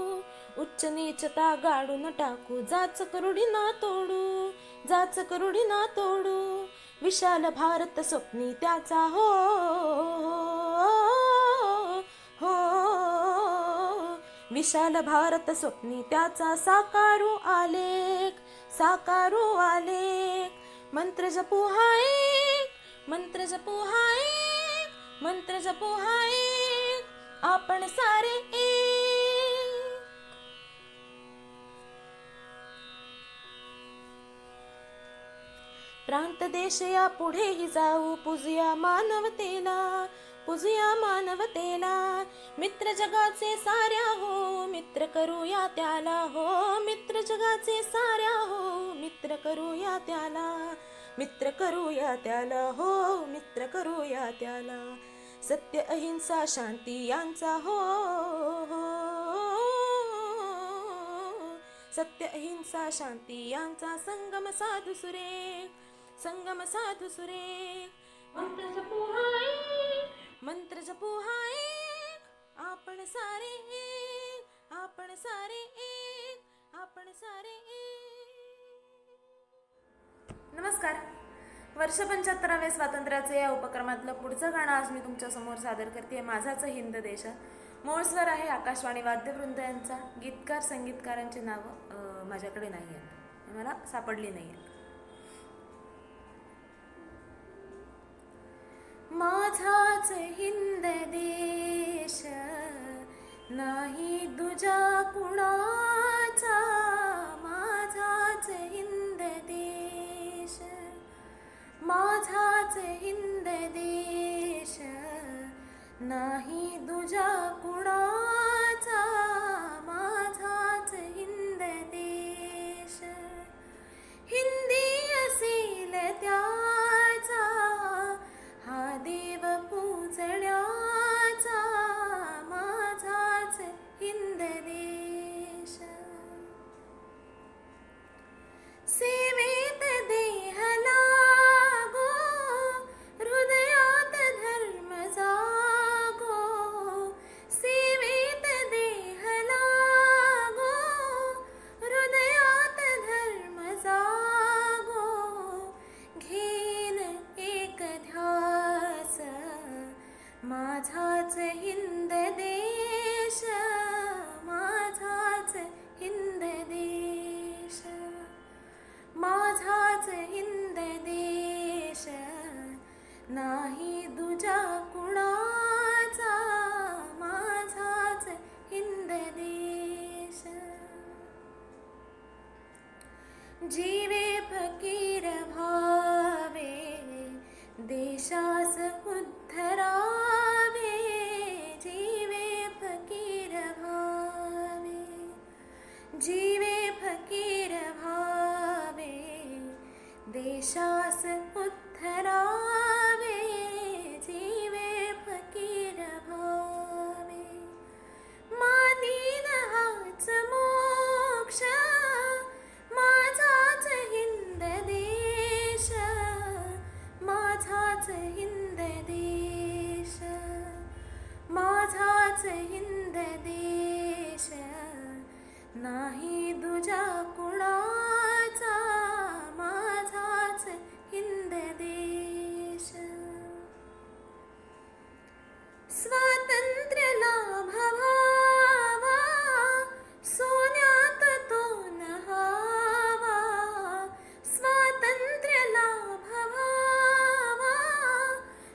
उच्च नीचता गाडून टाकू, जाच करुडी ना तोडू, जाच करुडी ना तोडू. विशाल भारत स्वप्नी त्याचा हो हो, विशाल भारत स्वप्नी त्याचा साकारू आलेख, साकारू आलेख. मंत्र जपू हा एक, मंत्र जपू हा एक, मंत्र जपू हा एक, आपण सारे एक. प्रांत देश या पुढेही जाऊ, पूजूया मानवतेला, पूजूया मानवतेला. मित्र जगाचे साऱ्या हो, मित्र करूया त्याला हो, मित्र जगाचे साऱ्या हो, मित्र करूया त्याला, मित्र करूया त्याला हो, मित्र करूया त्याला. सत्य अहिंसा शांती यांचा हो हो, सत्य अहिंसा शांती यांचा संगम साधू सुरेख, संगम साधू सुरेख. मंत्र जपू हा एक, मंत्र जपू हा एक, आपण सारे एक, आपण सारे एक, आपण सारे एक. नमस्कार. वर्ष 75व्या स्वातंत्र्याचे या उपक्रमातलं पुढचं गाणं आज मी तुमच्या समोर सादर करते. माझाच हिंद देश. मूळ स्वर आहे आकाशवाणी वाद्यवृंद यांचा. गीतकार संगीतकारांची नावं माझ्याकडे नाही आहेत, मला सापडली नाही आहेत. माझाच हिंद देश नाही दुजा कुणाचा, माझाच हिंद देश, माझाच हिंद देश नाही दुजा कुणाचा, माझाच हिंद देश. हिंदी असेल त्याचा हा देव पूजण्याचा, माझाच हिंद देश. सेवेत देह लागो, हृदयात धर्म जागो, सेवेत देह लागो, हृदयात धर्म जागो. घेन एक ध्यास, माझाच हिंद देश, माझाच हिंद देश, माझाच हिंद देश नाही दुजा कुणाचा, माझाच हिंद देश. जीवे फकीर भावे, देशास उद्धरावे, जीवे फकीर भावे, जीवे फकीर भावे, देशास उद्धरावे, जीवे फकीर भावे. मातीन हाच मोक्ष, माझाच हिंद देश, माझाच हिंद देश, माझाच हिंद देश नाही दुजा कुणाचा, माझाच हिंद देश. स्वातंत्र्य लाभावा, सोन्यात तो नहावा, स्वातंत्र्य लाभावा,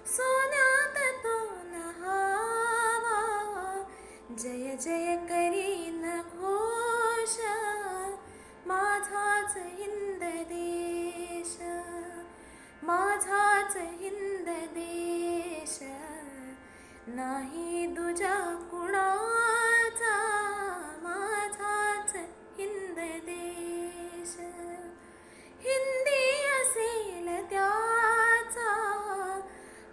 सोन्यात तो नहावा. होईन घोष, माझाच हिंद देश, माझाच हिंद देश, नाही दुजा कुणाचा, माझाच हिंद देश. हिंदी असेल त्याचा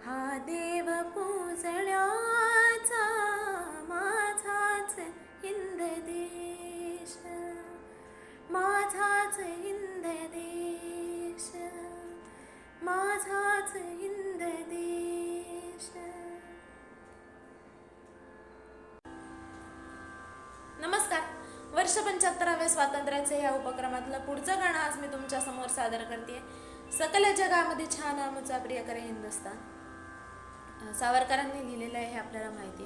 हा देव पूजण्याचा, माझाच हिंद देश, माझाच हिंद देश, माझाच हिंद देश. नमस्कार. वर्ष 75व्या स्वातंत्र्याचे या उपक्रमातलं पुढचं गाणं आज मी तुमच्या समोर सादर करते. सकल जगामध्ये छान आमुचा प्रिय करे हिंदुस्तान. सावरकरांनी लिहिलेलं आहे हे आपल्याला माहिती.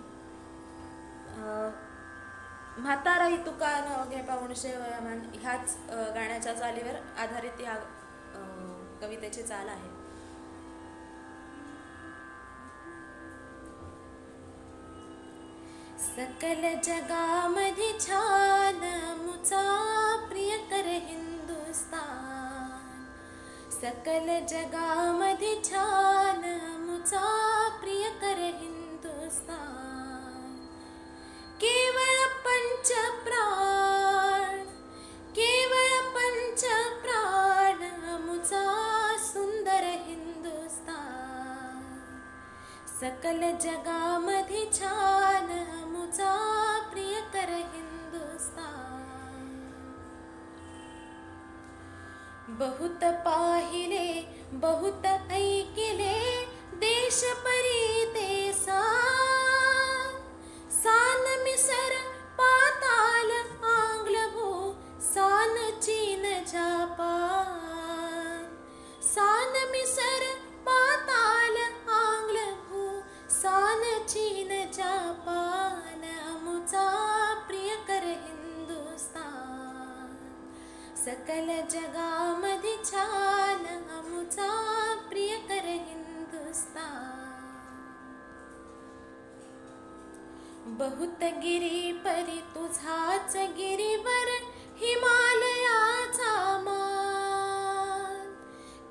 म्हाताराई तुका नवघे पाऊणशे वयामान ह्याच गाण्याच्या चालीवर आधारित ह्या कवितेची चाल आहे. सकल जगामध्ये छान मुचा प्रिय कर हिंदुस्तान, सकल जगामध्ये छान मुचा प्रिय कर हिंदुस्तान. केवळ पंच प्राण, केवळ पंच प्राण मुचा सुंदर हिंदुस्तान. सकल जगामध्ये छान मुचा प्रिय कर हिंदुस्तान. बहुत पाहिले बहुत ऐकिले देश परी ते सान मिसर पाताल आंग्ल भू सान चीन जापान. सान मिसर पाताल आंग्ल भू सान चीन जापान, मुचा प्रिय कर हिंदुस्तान. सकल जगामध्ये छान मुचा प्रिय कर हिंदुस्तान. बहुत गिरी परी तुझाच गिरीवर हिमालयाचा मान.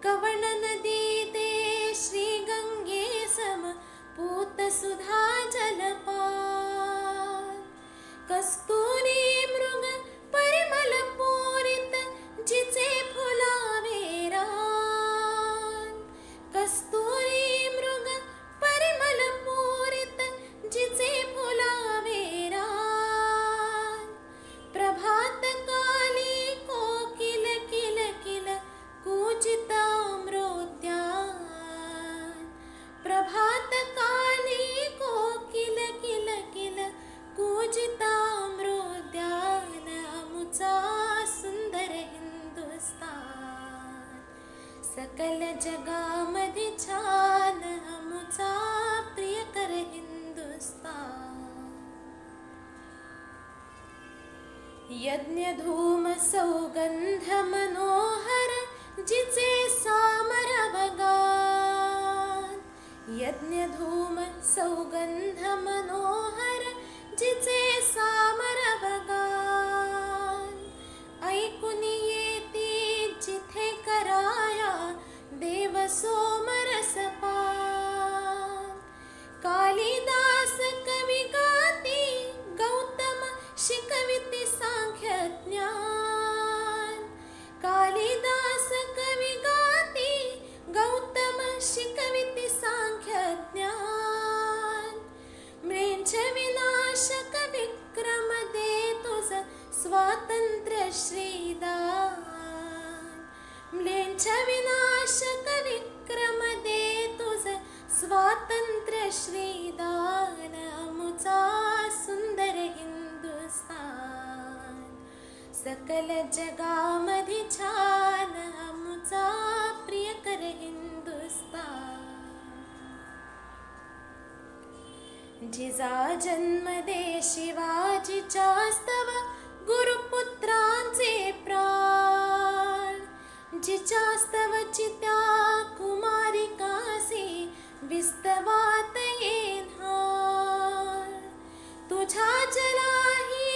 कवण नदी ते श्री गंगे सम पूत सुधा जलपान. कस्तुरी मृग परिमल पूरित जिचे फुलावे रान. कस्तुरी मृग परिमल पूरित जिचे फुलावे रान. प्रभात काली कोकिल किल किल कूजित अमृत्यान. प्रभात काली कोकिल किल किल कूजित अमृत्यान, मुचा सुंदर हिंदुस्तान. सकल जगामध्ये छान मुचा प्रिय कर हिंदुस्तान. यज्ञ धूम सौगंध मनोहर जिचे सामरवगान. यज्ञ धूम सौगंध मनोहर जिचे सामरवगान. ऐकून येती जिथे कराया देव सोमरस पान. कालिदास कवी गाती गौतम शिकविती सांख्य ज्ञान. कालिदास कवी गाती गौतम शिकविती सांख्य ज्ञान. म्लेच्छ विनाशक विक्रम दे तुझ स्वातंत्र्य श्रीदान. म्लेच्छ विनाशक विक्रम दे तुझ स्वातंत्र्य श्रीदान, मुचा सुंदर हिंदुस्तान. सकल जगामध्ये छान मुचा प्रिय कर हिंदुस्तान. जिजा जन्म दे शिवाजीच्या स्तव गुरुपुत्रांचे प्राण. जिच्या स्तवची त्या कुमारिकासी विस्तवात येणार. तुझ्या जलाही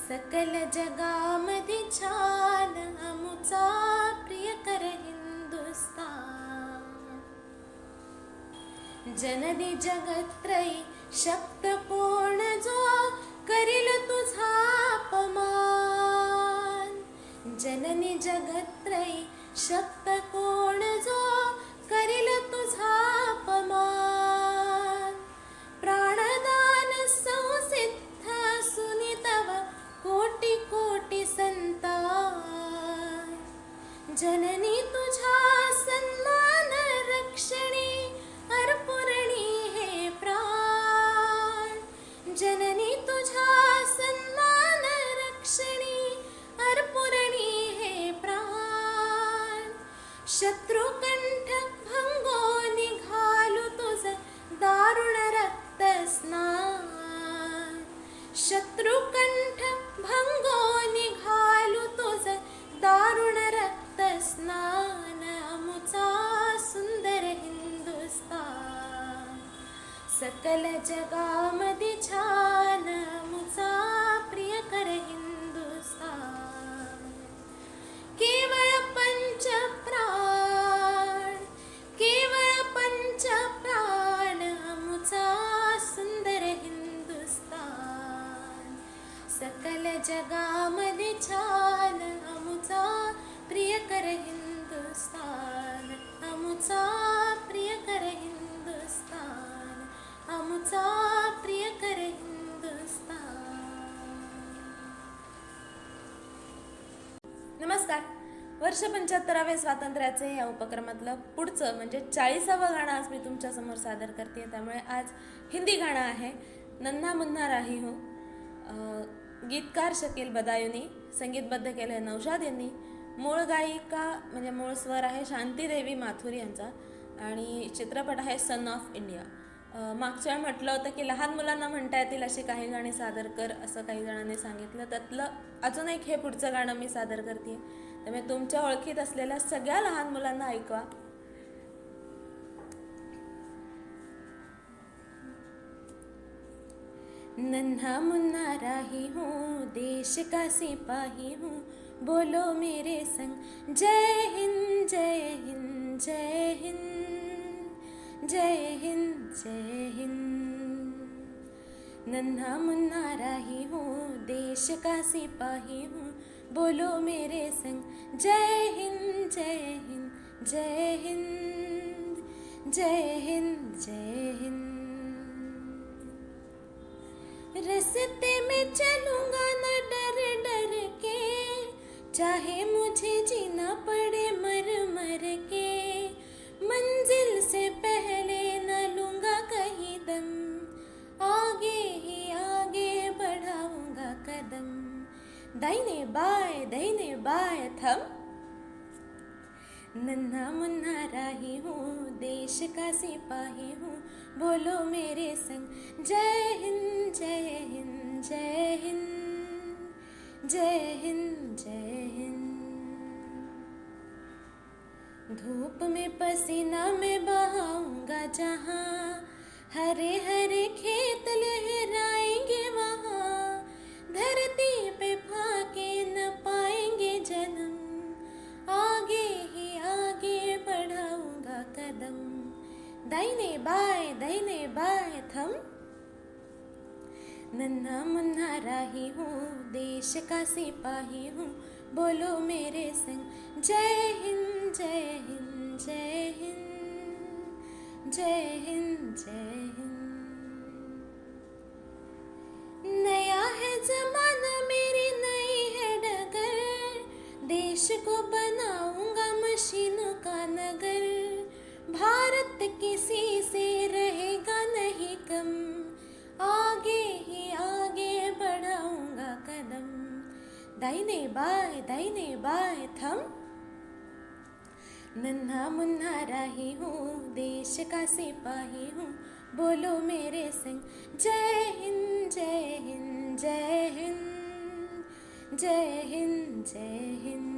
सकल जगामध्ये छान आमुचा प्रियकर हिंदुस्तान. जननी जगत्रयी शक्त कोण जो करील तुझा अपमान. जननी जगत्रयी शक्त कोण जो करील तुझा अपमान. प्राणदान संसिद्ध सुनी तव कोटी कोटी संतान. जननी तुझ्या सन्मान रक्षणी अर्पुरणी हे प्राण. जननी तुझ्या सन्मान रक्षणी अर्पुरणी हे प्राण. शत्रुकंठ भंगो निघालू तुझ दारुण रक्त स्नान. शत्रुकंठ भंगो निघालू तुझ दारुण रक्त स्नान. आमुचा सुंदर हिंदुस्तान सकल जगामध्ये छान आमुचा प्रियकर हिंदुस्तान. केवळ पंचप्राण केवळ पंचप्राण आमुचा सुंदर हिंदुस्तान. सकल जगामध्ये छान आमुचा प्रियकर हिंदुस्तान. आमुचा प्रियकर हिंदुस्तान. आमुचा प्रियकर हिंदुस्तान. नमस्कार. वर्ष 75व्या स्वातंत्र्याचे या उपक्रमातलं पुढचं म्हणजे 40वं गाणं आज मी तुमच्यासमोर सादर करते. त्यामुळे आज हिंदी गाणं आहे, नन्हा मुन्ना राही हूँ. गीतकार शकील बदायुनी, संगीतबद्ध केलं आहे नौशाद यांनी. मूळ गायिका म्हणजे मूळ स्वर आहे शांतीदेवी माथुर यांचा आणि चित्रपट आहे सन ऑफ इंडिया. मागच्या वेळी म्हटलं होतं की लहान मुलांना म्हणता येतील अशी काही गाणी सादर कर असं काही जणांनी सांगितलं. त्यातलं अजून एक हे पुढचं गाणं मी सादर करते. त्यामुळे तुमच्या ओळखीत असलेल्या सगळ्या लहान मुलांना ऐकवा. नन्हा मुन्ना राही हूँ, देश का सिपाही हूँ, बोलो मेरे संग जय हिंद जय हिंद जय हिंद जय हिंद जय हिंद. नन्हा मुन्ना राही हूँ, देश का सिपाही हूँ, बोलो मेरे संग जय हिंद जय हिंद जय हिंद जय हिंद जय हिंद. रस्ते में चलूंगा न डर डर के, चाहे मुझे जीना पड़े मर मर के. मंजिल से पहले न लूंगा कहीं दम, आगे ही आगे बढ़ाऊंगा कदम. दाहिने बाएं थम. नन्हा मुन्ना राही हूँ, देश का सिपाही हूँ, बोलो मेरे संग जय हिंद जय हिंद जय हिंद जय हिंद जय हिंद. धूप में पसीना में बहाऊंगा जहाँ, हरे हरे खेत लहराएंगे वहाँ. धरती पे फाके न पाएंगे जन्म, आगे ही आगे बढ़ाऊंगा कदम. दाहिने बाएं थम. नन्हा मुन्ना राही हूँ, देश का सिपाही हूँ, बोलो मेरे संग जय हिंद जय हिंद जय हिंद जय हिंद जय हिंद. नया है जमाना मेरी नई है डगर, देश को बनाऊंगा मशीनों का नगर. भारत किसी से रहेगा नहीं कम, आगे ही आगे बढ़ाऊंगा कदम. दाहिने बाएं थम. नन्हा मुन्ना राही हूँ, देश का सिपाही हूँ, बोलो मेरे संग जय हिंद जय हिंद जय हिंद जय हिंद जय हिंद.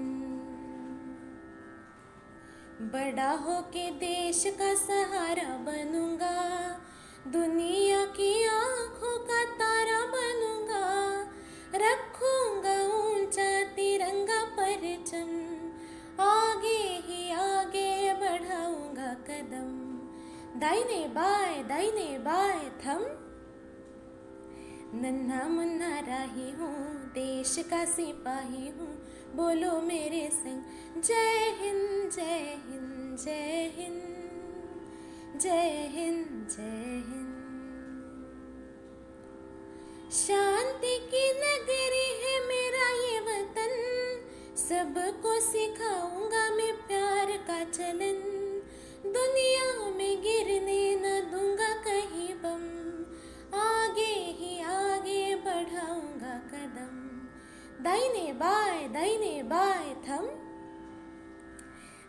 बड़ा होके देश का सहारा बनूंगा, दुनिया की आंखों का तारा बनूंगा. रखूं दाहिने बाएं थम। नन्हा मुन्ना राही हूँ, देश का सिपाही हूँ, बोलो मेरे संग जय हिंद जय हिंद जय हिंद जय हिंद जय हिंद। शांति की नगरी है मेरा ये वतन, सबको सिखाऊंगा मैं प्यार का चलन। दुनिया में गिरने न दूंगा कहीं बम, आगे ही आगे बढ़ाऊंगा कदम। दाहिने बाएं थम।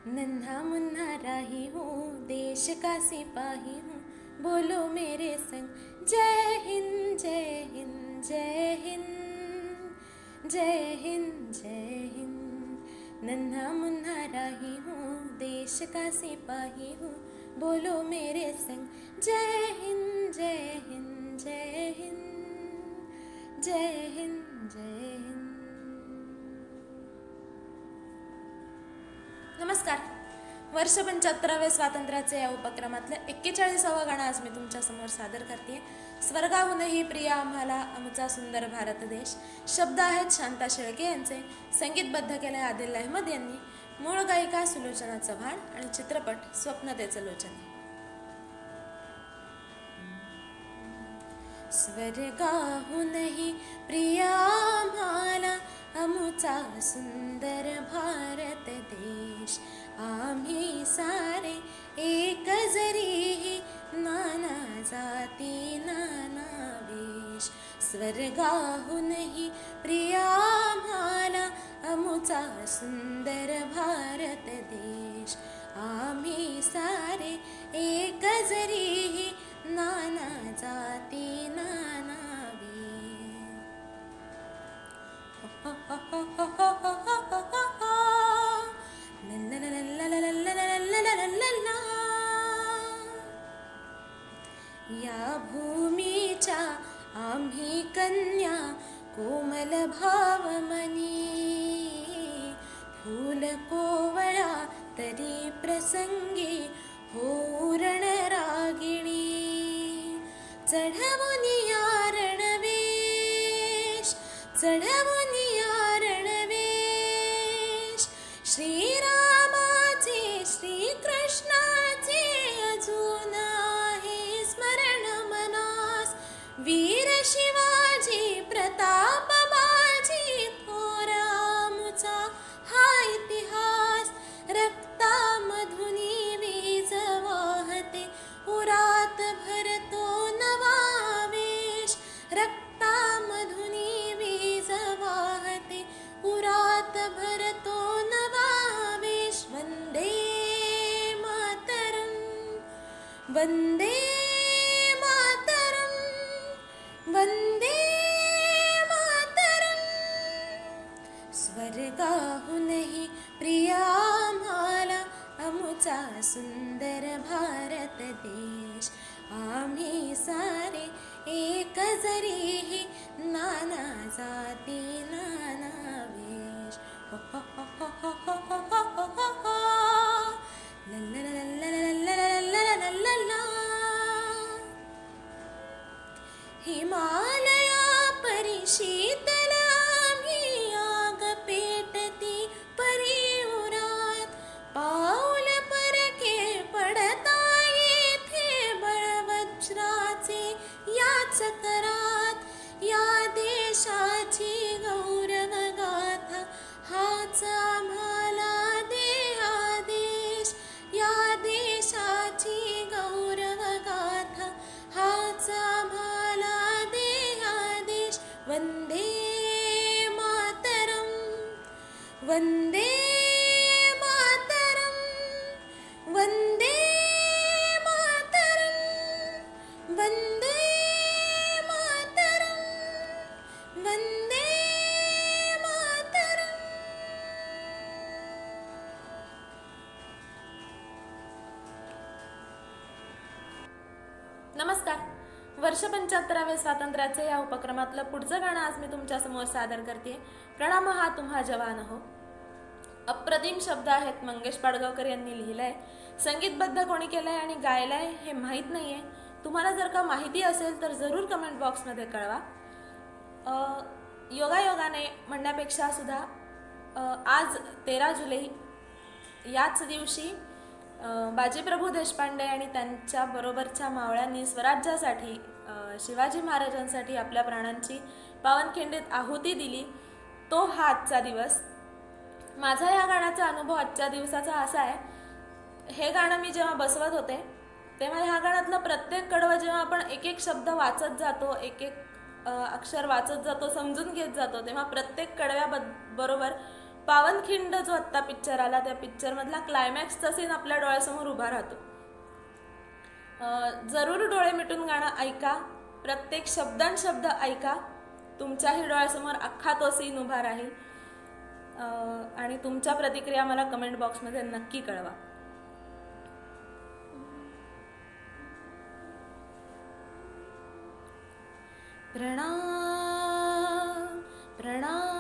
नन्हा मुन्ना राही हूँ, देश का सिपाही हूँ, बोलो मेरे संग जय हिंद जय हिंद जय हिंद जय हिंद जय हिंद। नन्हा मुन्ना राही हूँ, देश का सिपाही हूँ, बोलो मेरे संग जय हिंद जय हिंद जय हिंद जय हिंद जय हिंद। नमस्कार. वर्ष 75व्या स्वातंत्र्याचे या उपक्रमातलं 41वं गाणं आज मी तुमच्या समोर सादर करते. स्वर्गाहूनही प्रिय आम्हाला आमचा सुंदर भारत देश. शब्द आहेत शांता शेळके यांचे, संगीतबद्ध केले आदिल अहमद यांनी, मूळ गायिका सुलोचना चव्हाण आणि चित्रपट स्वप्नतेचं लोचन. स्वर्गाहूनही प्रिय आम्हाला आमचा सुंदर भारत देश. आम्ही सारे एक जरी, नाना जाती नाना वेश. स्वर्गाहूनही प्रिय आम्हाला आमचा सुंदर भारत देश. आम्ही सारे एक जरी, नाना जाती नाना वेश. या भूमीच्या आम्ही कन्या कोमल भावमनी. फूल कोवळा तरी प्रसंगी होरण रागिणी. चढवून या रणवेश, चढवून या रणवेश. श्रीरामाचे श्रीकृष्णाचे अजून आहे स्मरण मनास. वीर शिवाजी प्रताप माझी थोर आमचा हा इतिहास. रक्तामधुनी वीज वाहते उरात भरतो नवा वेश. रक्तामधुनी वीज वाहते उरात भरतो नवा वेश. वंदे मातरम वंदे मातरम वंदे मातरम. स्वर्गाहूनही प्रिय आम्हाला आमचा सुंदर भारत देश. आम्ही सारे एक जरी, नाना जाती नाना वेश. हिमालया परी शीतल आम्ही आग पेटती परी उरात. पाऊल परके पडता येथे बळवज्राचे याच करात. या देशाची गौरव गाथा हाच आम्हाला दे आदेश. या देशाची गौरव गाथा हाच आम्हाला दे आदेश. वंदे मातरम वंदे मातरम वंदे मातरम वंदे मातरम वंदे मातरम. नमस्कार. वर्ष 75व्या स्वातंत्र्याचे या उपक्रमातलं पुढचं गाणं आज मी तुमच्या समोर सादर करते. प्रणाम हा तुम्हा जवान हो. अप्रतिम शब्द आहेत, मंगेश पाडगावकर यांनी लिहिलंय. संगीतबद्ध कोणी केलंय आणि गायलंय हे माहीत नाहीये. तुम्हाला जर का माहिती असेल तर जरूर कमेंट बॉक्समध्ये कळवा. योगायोगाने म्हणण्यापेक्षा सुद्धा आज 13 जुलै याच दिवशी बाजीप्रभू देशपांडे आणि त्यांच्या बरोबरच्या मावळ्यांनी स्वराज्यासाठी, शिवाजी महाराजांसाठी आपल्या प्राणांची पावनखिंडीत आहुती दिली. तो हा आजचा दिवस. माझा या गाण्याचा अनुभव आजच्या दिवसाचा असा आहे, हे गाणं मी जेव्हा बसवत होते तेव्हा ह्या गाण्यातलं प्रत्येक कडवं जेव्हा आपण एक एक शब्द वाचत जातो, एक एक अक्षर वाचत जातो, समजून घेत जातो, तेव्हा प्रत्येक कडव्या बरोबर पावनखिंड जो आत्ता पिक्चर आला त्या पिक्चरमधला क्लायमॅक्सचा सीन आपल्या डोळ्यासमोर उभा राहतो. जरूर डोळे मिटून गाणं ऐका, प्रत्येक शब्द ऐका, तुमच्याही डोळ्यासमोर अख्खा तो सीन उभा राहील. आणि तुमच्या प्रतिक्रिया मला कमेंट बॉक्समध्ये नक्की कळवा. प्रणाम प्रणाम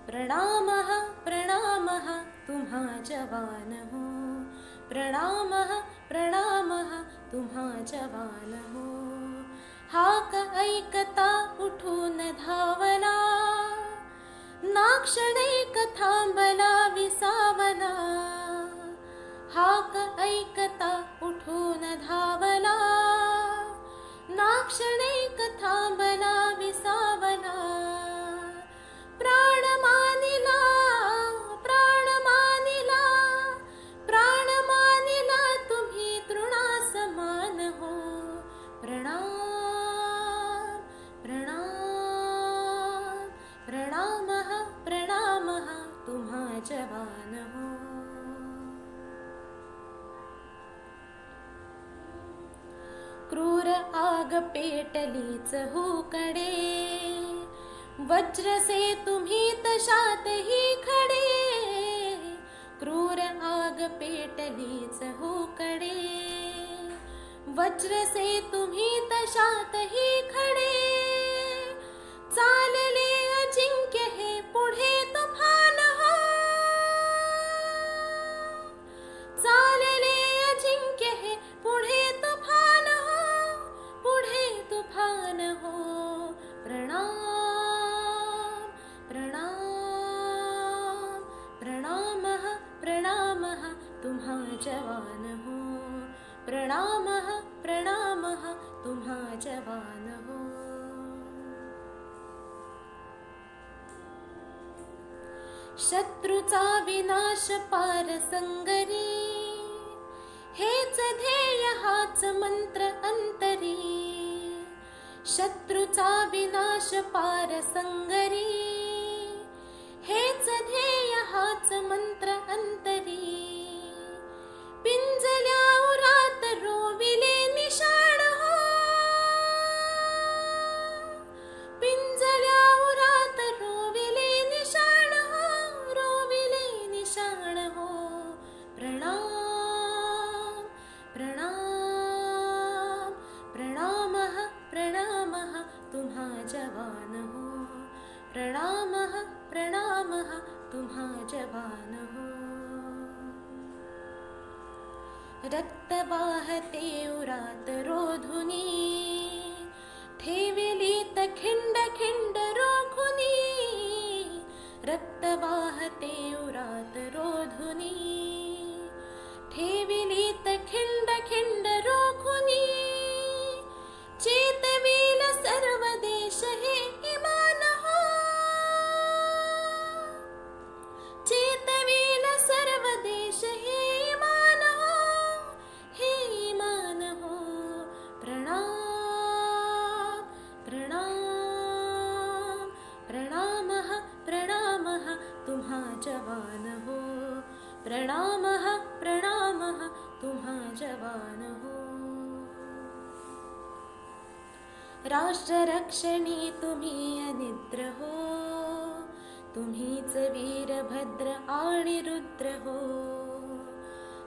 प्रणामः प्रणामः तुम्हा जवान हो. प्रणामः प्रणामः तुम्हा जवान हो. हाक ऐकता उठून धावला, नाक्षणैक थांबला विसावला. हाक ऐकता उठून धावला, नाक्षणैक थांबला विसावला. प्राण मानिला, प्राण मानिला, प्राण मानिला तुम्ही तृणासमान हो. प्रणाम प्रणाम प्रणामः प्रणामः तुम्हा जवान हो. क्रूर आग पेटलीच होकडे, वज्रसे तुम्ही तशातही खडे. क्रूर आग पेटलीच होकडे, वज्रसे तुम्ही तशातही खडे. चालले अजिंक्य हे पुढे तुफान हो. चालले अजिंक्य हे पुढे तुफान हो, पुढे तुफान हो. प्रणाम प्रणाम प्रणामः प्रणामः तुम्हा जवान हो. प्रणामः प्रणामः तुम्हा जवान हो. शत्रूचा विनाश पार संगरी, हेच ध्येय हाच मंत्र अंतरी. शत्रूचा विनाश पार संगरी, हेच ध्येय हाच मंत्र अंतरी. पिंजल्या उरात रोविले निशाण हो. पिंजल्या उरात रोविले निशाण हो, रोविले निशाण हो. प्रणाम प्रणाम प्रणामः प्रणामः तुम्हा जवान हो. प्रणामः प्रणामः तुम्हा जवान हो. रक्त वाहते उरात रोधुनी, ठेविली त खिंड खिंड रोखुनी. रक्त वाहते उरात रोधुनी, ठेविली त खिंड खिंड रोखुनी. चेतविल सर्व देश हे इमान हो. चेतविल सर्व देश हे इमान हो, हे इमान हो. प्रणाम प्रणाम प्रणामः प्रणामः तुम्हा जवान हो. प्रणामः प्रणामः तुम्हा जवान हो. राष्ट्र रक्षणी तुम्ही अनिद्र हो. तुम्हीच वीरभद्र आणि रुद्र हो.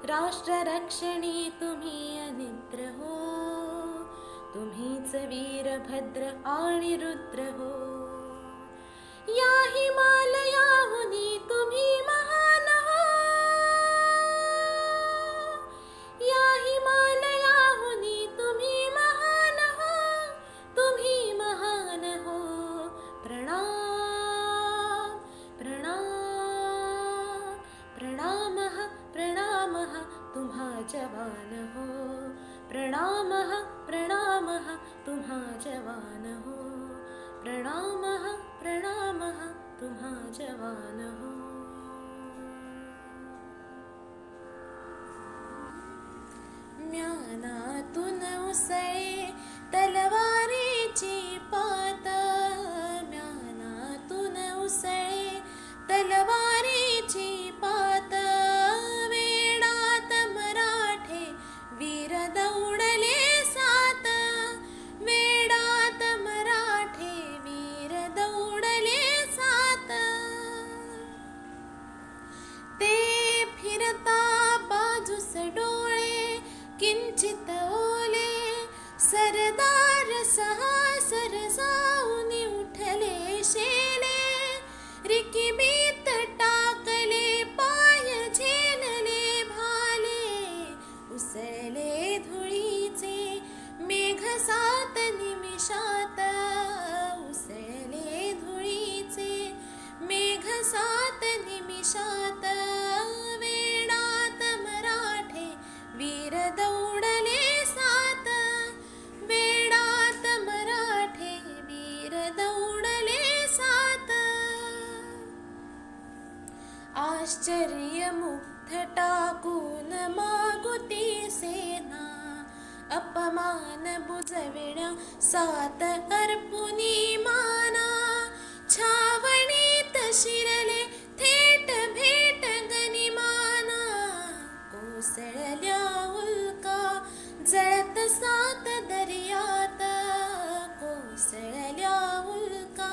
राष्ट्र रक्षणी तुम्ही अनिद्र हो. तुम्हीच वीरभद्र आणि रुद्र हो. या हिमालयाहुनी तुम्ही तुम्हा जवान हो. म्यानातून उसळे तलवारीची पात, म्यानातून उसळे तलवारीची पात. वेडात मराठे वीर दौडले सात, वेडात मराठे वीर दौडले सात. ते फिरता बाजूस डोळे किंचित ओले, सरदार सहासर जाऊन उठले शेले. रिकिबीत टाकले पाय झेलले भाले, उसळले धुळीचे मेघ 7 निमिषात, उसळले धुळीचे मेघ 7 निमिषात. वेडात मराठे वीर दौडले सात, वेडात मराठे वीर दौडले सात. आश्चर्यमुग्ध टाकून मागुती सेना, अपमान बुजविण्या 7 अर्पुनी माना. छावणीत शिरले थेट भेट गनिमाना, कोसळल्या उल्का जळत 7 दर्यात, कोसळल्या उल्का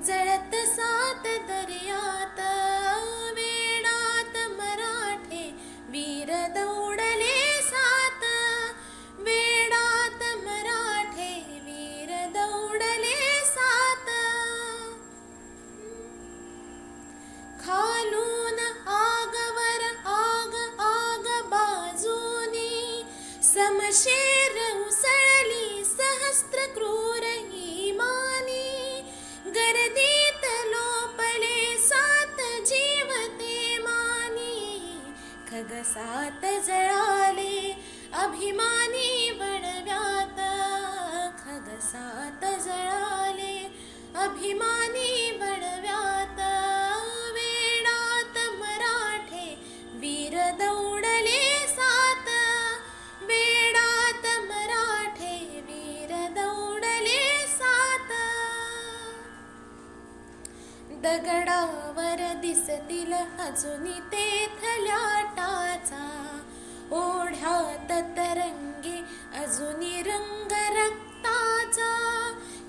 जळत 7 दर्यात. वेडात मराठे वीर दौडले सात, वेडात मराठे वीर दौडले सात. खालून आगवर आग आग बाजूनी, समशेर उसळली सहस्त्र क्रूर इमानी. गर्दीत लोपले 7 जीव ते मानी, खग 7 जळाले अभिमानी वणव्यात, खग 7 जळाले अभिमानी वणव्यात. वेडात मराठे वीर दौडले सात, वेडात मराठे वीर दौडले सात. दगडावर दिसतील अजूनी तेथल्या टाचा, ओढ्यात तरंगे अजूनी रंग रक्ताचा.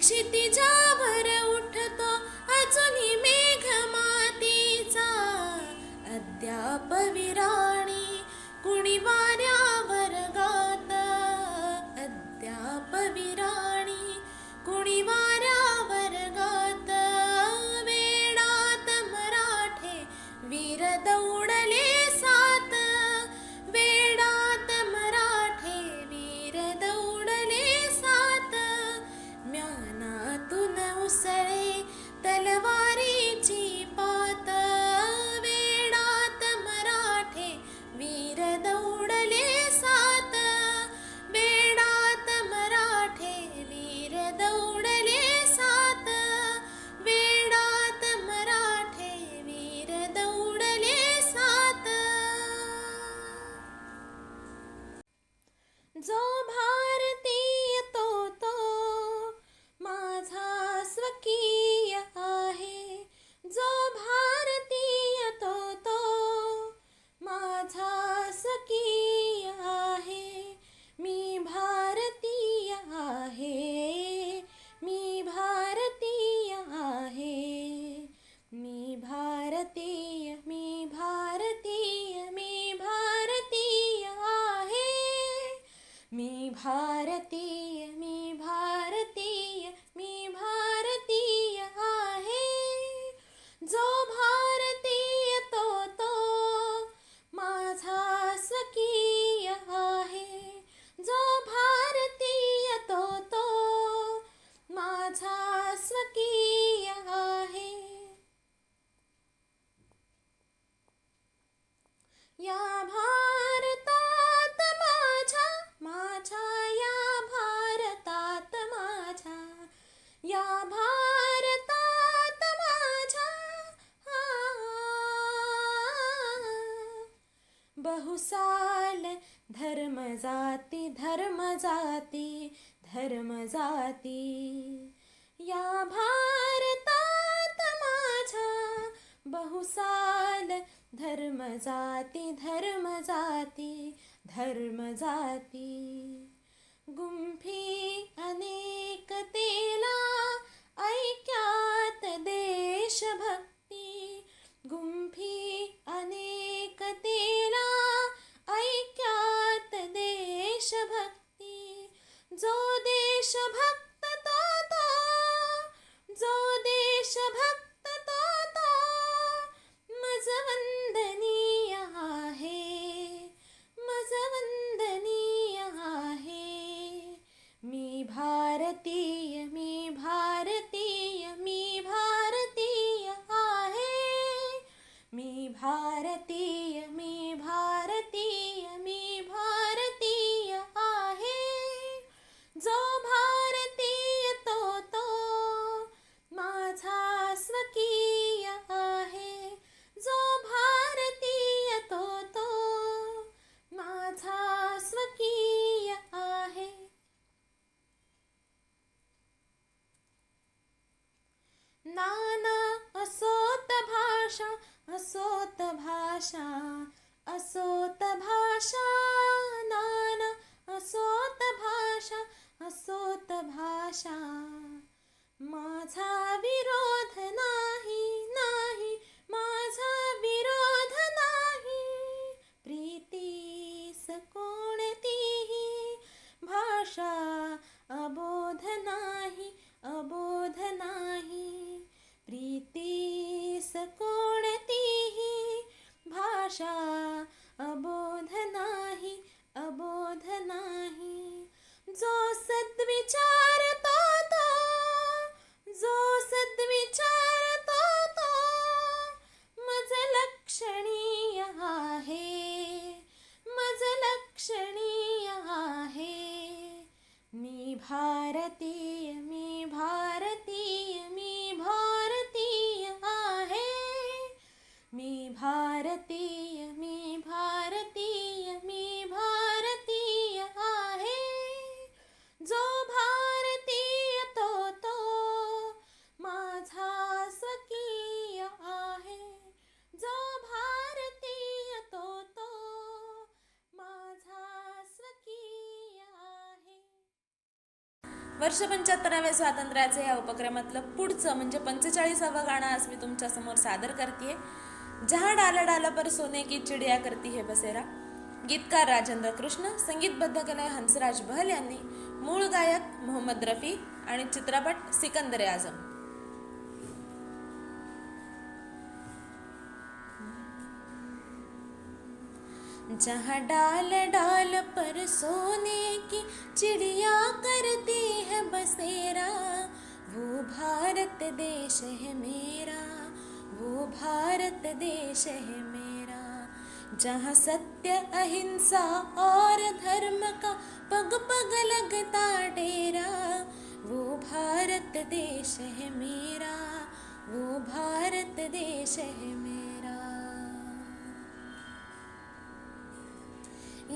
क्षितिजावर उठतो अजूनी मेघ मातीचा, अद्याप विराणी कुणी वाऱ्यावर गात, अद्याप विराणी कुणी वाऱ्यावर गात. वेडात मराठे वीर दौडले सात, वेडात मराठे वीर दौडले सात. बहुसाल, धर्म जाती धर्म जाती धर्म जाती, या भारतात माझ्या बहुसाल, धर्म जाती धर्म जाती धर्म जाती, गुंफी अनेकतेला ऐक्यात देशभक्ती, गुंफी अनेकतेला ऐक्यात देशभक्ती, जो देशभक्त तो, जो देशभक्त तो मज वंदनीय आहे, मज वंदनीय आहे. मी भारतीय, मी भारतीय, मी भारतीय आहे. मी भारतीय, मी भारतीय, मी भारतीय आहे. जो भारतीय तो माझा स्वकीय आहे. जो भारतीय तो माझा स्वकीय आहे. नाना असोत भाषा, असोत भाषा, असोत भाषा, नाना असोत भाषा, असोत भाषा, माझा विरोध नाही, नाही माझा विरोध नाही. प्रीतीस कोणतीही भाषा अबोध नाही, अबोध नाही. प्रीतीस कोणतीही भाषा अबोध नाही, अबोध नाही. जो सद्विचार तो, जो सद्विचार तो मज लक्षणीय आहे, मज लक्षणीय आहे. मी भारतीय, मी भारतीय, मी भारतीय आहे. मी भारतीय, मी भारतीय, मी भारतीय आहे. जो भारतीय तो माझा स्वकीय आहे. जो भारतीय तो माझा स्वकीय आहे. वर्ष 75व्या स्वातंत्र्याचे या उपक्रमातलं पुढचं म्हणजे 45वं गाणं आज मी तुमच्या समोर सादर करते. जहाँ डाला डाला पर सोने की चिडिया करती है बसेरा. गीतकार राजेंद्र कृष्ण, संगीतबद्ध केलंय हंसराज बहल यांनी, मूळ गायक मोहम्मद रफी आणि चित्रपट सिकंदर आझम. जहाँ डाल डाल पर सोने की चिड़िया करती है बसेरा, वो भारत देश है मेरा, वो भारत देश है मेरा. जहाँ सत्य अहिंसा और धर्म का पग पग लगता डेरा, वो भारत देश है मेरा, वो भारत देश है मेरा.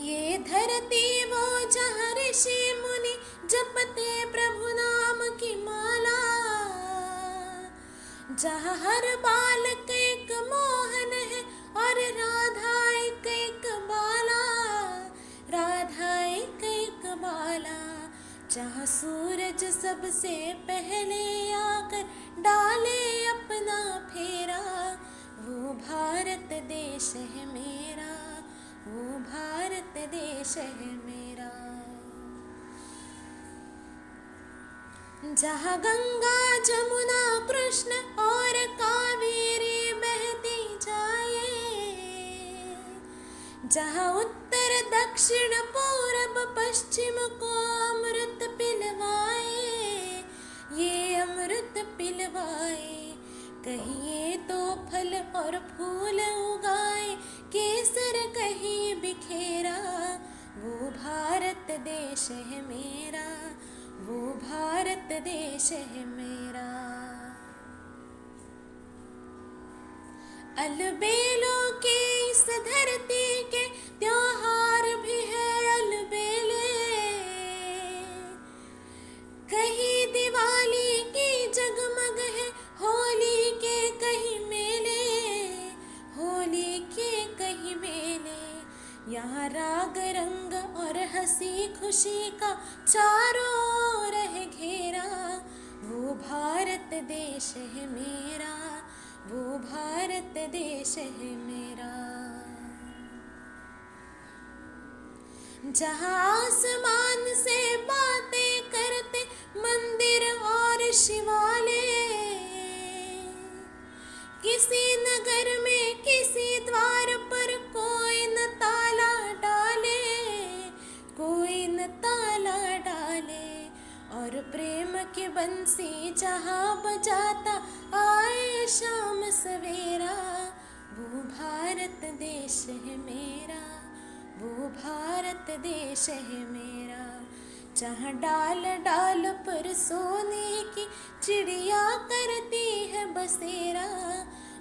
ये धरती वो जहाँ ऋषि मुनि जपते प्रभु नाम की माला, जहाँ हर बालक एक मोहन है और राधा एक एक बाला, राधा एक एक बाला. जहाँ सूरज सबसे पहले आकर डाले अपना फेरा, वो भारत देश है मेरा, वो भारत देश है मेरा. जहाँ गंगा जमुना कृष्ण और कावेरी बहती जाए, जहाँ उत्तर दक्षिण पूरब पश्चिम को अमृत पिलवाए, ये अमृत पिलवाए. कहीं तो फल और फूल उगाए, केसर कहीं बिखेरा, वो भारत देश है मेरा, वो भारत देश है मेरा. अलबेलों के इस धरती के त्यों कहीं दिवाली की जगमग है, होली के कहीं मेले, होली के कहीं मेले। यहाँ राग रंग और हंसी खुशी का चारों ओर है घेरा। वो भारत देश है मेरा, वो भारत देश है मेरा। जहाँ आसमान से बातें करते मंदिर और शिवालय, किसी नगर में किसी द्वार पर कोई न ताला डाले, कोई न ताला डाले। और प्रेम की बंसी जहाँ बजाता आए शाम सवेरा। वो भारत देश है मेरा, वो भारत देश है मेरा। जहाँ डाल डाल पर सोने की चिड़िया करती है बसेरा।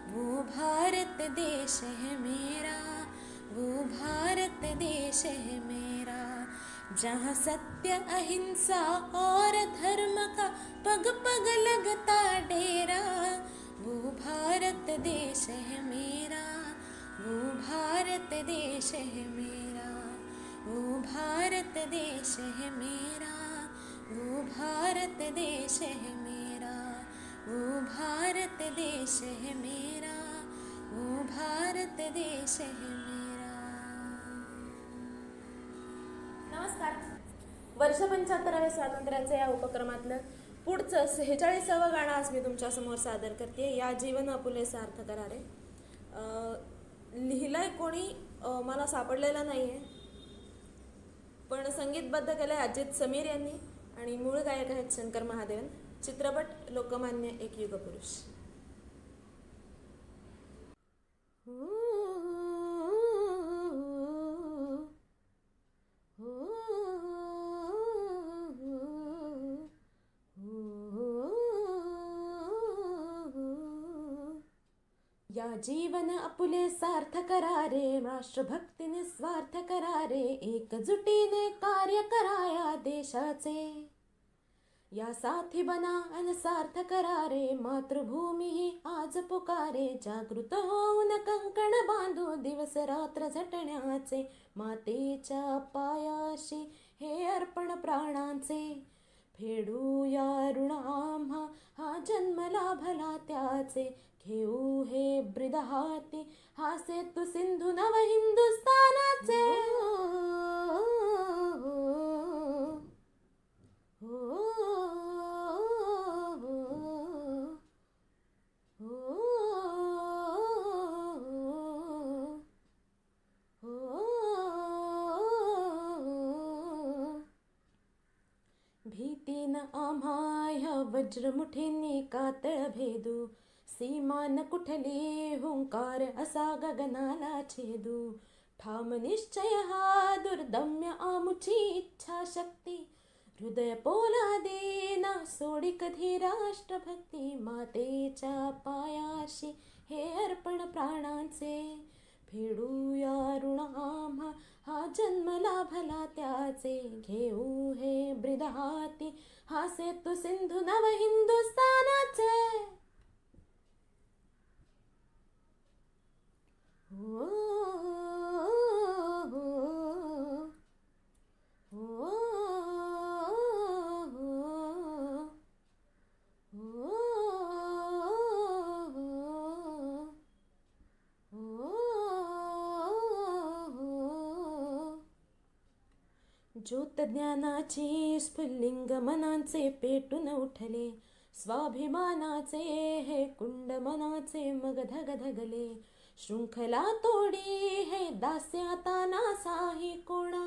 वो भारत देश है मेरा, वो भारत देश है मेरा। जहाँ सत्य अहिंसा और धर्म का पग पग लगता डेरा। वो भारत देश है मेरा, वो भारत देश है मेरा, वो भारत देश है मेरा, वो भारत देश है मेरा, वो भारत देश है मेरा, वो भारत देश है मेरा। नमस्कार. वर्ष 75व्या स्वातंत्र्याच्या या उपक्रमातलं पुढचं 46वं गाणं आज मी तुमच्यासमोर सादर करते. या जीवन आपुले सार्थ करारे. लिहिलंय कोणी मला सापडलेलं नाही आहे, पण संगीतबद्ध केलं आहे अजित समीर यांनी आणि मूळ गायक आहेत शंकर महादेवन. चित्रपट लोकमान्य एक युगपुरुष. या जीवन आपुले सार्थ करारे, राष्ट्रभक्तीने स्वार्थ करारे, एकजुटीने कार्य कराया देशाचे. या साथी बना अन सार्थ करारे, मातृभूमी ही आज पुकारे. जागृत होऊन कंकण बांधू दिवस रात्र झटण्याचे, मातेच्या पायाशी हे अर्पण प्राणांचे. फेडूया ऋण आम्हा हा जन्म लाभला त्याचे, घेऊ हे ब्रीद हाती हा सेतू सिंधू नव हिंदुस्थानाचे. भीतीन आम्हा ह्या वज्रमुठींनी कातळ भेदू, सीमा न कुठली हुंकार असा गगनाला छेदू. ठाम निश्चय हा दुर्दम्य आमुची इच्छा शक्ती, हृदय पोलादे ना सोडी कधी राष्ट्रभक्ती. मातेच्या पायाशी हे अर्पण प्राणांचे, फेडूया ऋण आम्हा हा जन्म लाभला त्याचे. घेऊ हे ब्रीद हाती हा सेतू सिंधू नव हिंदुस्थानाचे. ज्योत ज्ञानाची स्फुल्लिंग मनांचे पेटून उठले, स्वाभिमानाचे हे कुंड मनाचे मग धगधगले. शृंखला तोडी हे दास्याता नासाही कोणा,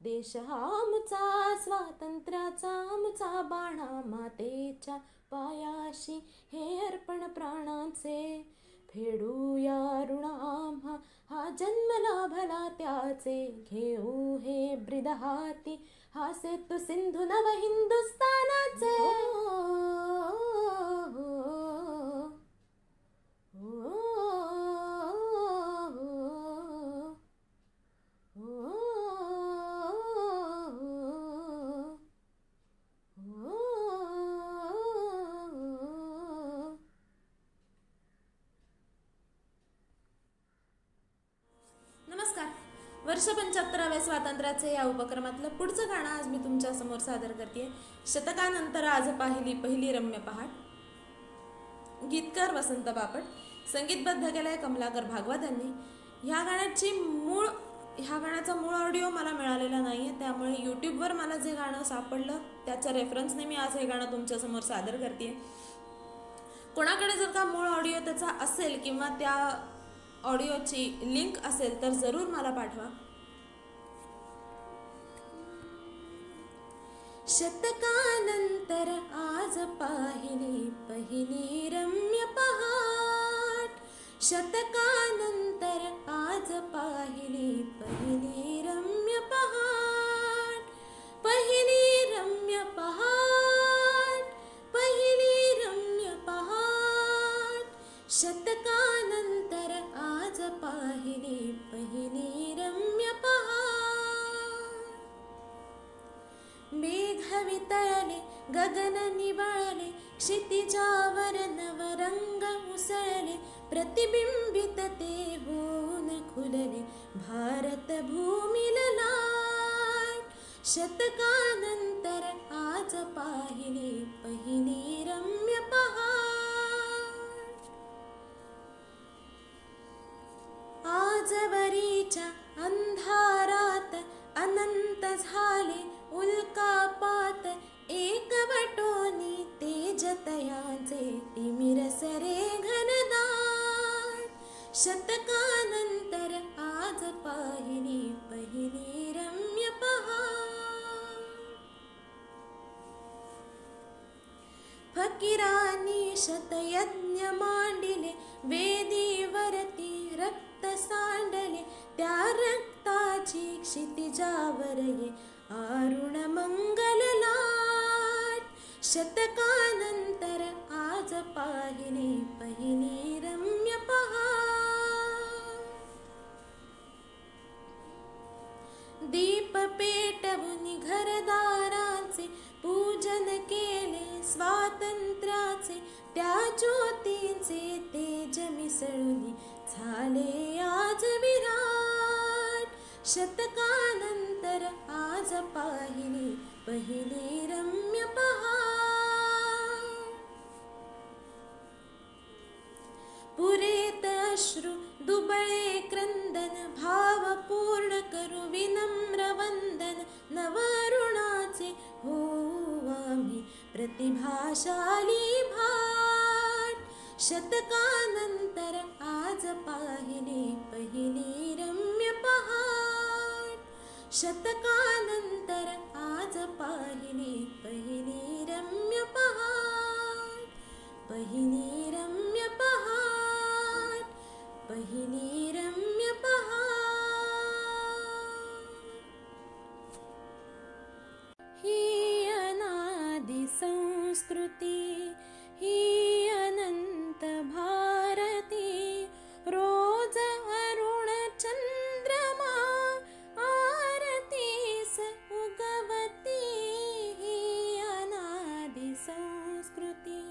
देश हा आमचा स्वातंत्र्याचा आमचा बाणा. मातेच्या पायाशी हे अर्पण प्राणांचे, फेडूया ऋण आम्हा हा जन्म लाभला त्याचे. घेऊ हे ब्रीद हाती हा सेतू सिंधू नव हिंदुस्थानाचे. वर्ष 75व्या स्वातंत्र्याचे या उपक्रमातलं पुढचं गाणं आज मी तुमच्या समोर सादर करते. शतकानंतर आज पाहिली पहिली रम्य पहाट. गीतकार वसंत बापट, संगीतबद्ध केलाय कमलाकर भागवत यांनी. ह्या गाण्याचा मूळ ऑडिओ मला मिळालेला नाहीये, त्यामुळे यूट्यूबवर मला जे गाणं सापडलं त्याच्या रेफरन्सने मी आज हे गाणं तुमच्या समोर सादर करते. कोणाकडे जर का मूळ ऑडिओ त्याचा असेल किंवा त्या ऑडिओची लिंक असेल तर जरूर मला पाठवा. शतकानंतर आज पाहिली पहिली रम्य पहाट. शतकानंतर आज पाहिली पहिली रम्य पहाट. पहिली रम्य पहाट. पहिली रम्य पहाट. शतकानंतर आज पाहिली पहिली रम्य पहाट. मेघ वितळले, गगन निवाळले, क्षितिजावर नवरंग उसळले, प्रतिबिंबित ते होऊन खुलले भारत भूमी ललाट. शतकानंतर आज पाहिली पहिली रम्य पहाट. आजवरीच्या अंधारात अनंत झाले उल्कापात, एकवटोनी तेजतयाचे तिमिरसरे घनदाट. शतकानंतर आज पाहिली पहिली रम्य पहाट. फकीरांनी शतयज्ञ मांडिले, वेदीवरती रक्त सांडले, त्या रक्ताची क्षितिजावर ये अरुण मंगल लाट. शतकानंतर आज पाहिली पहिली रम्य पहाट. दीप पेटवून घरदाराचे पूजन केले स्वातंत्र्याचे, त्या ज्योतींचे तेज मिसळून झाले आज विराट. शतकानंतर आज पाहिली पहिली रम्य पहाट. पुरेत अश्रू दुबळे क्रंदन, भावपूर्ण करू विनम्र वंदन, नवरुणाचे होऊ आम्ही प्रतिभाशाली भाट. शतकानंतर आज पाहिली पहिली रम्य पहाट. शतकानंतर आज पाहिली पहिली रम्य पहाट. पहिली रम्य पहाट. पहिली रम्य पहाट. ही अनादि संस्कृती, ही अनंत भारती, रोज अरुण चंद्रमा आरतीस उगवती. ही अनादि संस्कृती,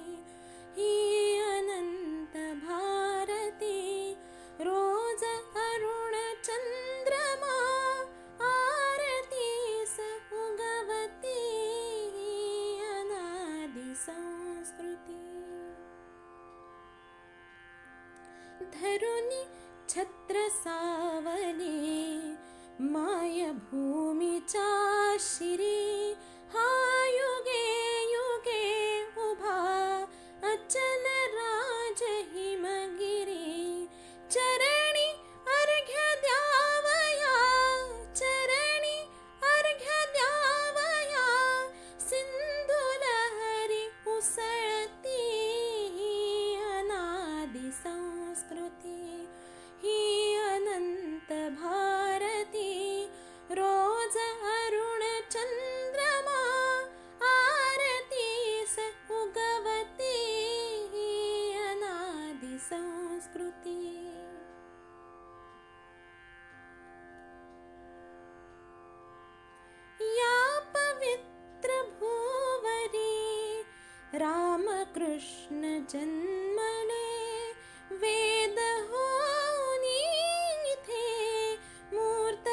ही अनंत भारती, रोज अरुण चंद्रमा आरतीस उगवती. ही अनादि संस्कृती. धरुनी छत्र सावली, माय भूमीच्या शिरी, हा युगे युगे उभा अचल राज हिमगिरी. चरणी अर्घ्य द्यावया, चरणी अर्घ्य द्यावया, सिंधू लहरी उसळती. ही अनादि संस्कृती, ही अनंत भारती, रोज अरुण चंद्रमा आरतीस उगवती. ही अनादि संस्कृती. या पवित्र भूवरी रामकृष्ण जन्मले, वेद होऊनी इथे मूर्त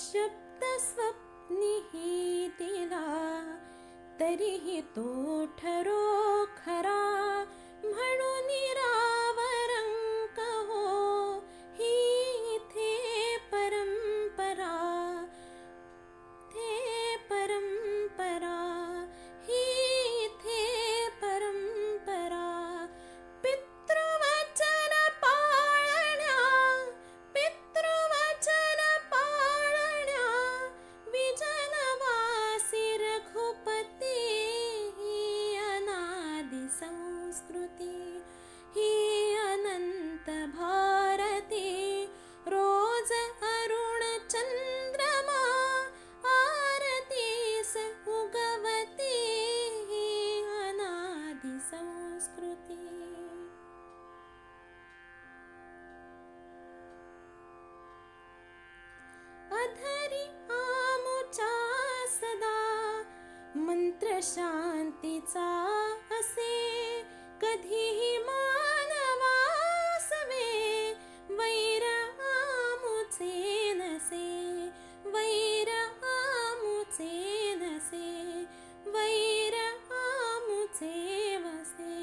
निशब्द स्वप्नी तिला, तरीही तो ठरो खरा, म्हणून निरावरंक हो ही इथे परंपरा, थे परंपरा, ही इथे परंपरा. पितृवचन पाळण्या, पितृवचन पाळण्या, विजनवासी रघुपती, ही अनादि संस्कृती, ही अनंत भारती. रोज अरुण चंद्रमा आरतीस उगवती, ही अनादि संस्कृती. अधरी आमुच्या सदा मंत्र शांतीचा असे, कधीही मानवासवे वैर आमुचे नसे, वैर आमुचे नसे, वैर आमुचे वसे.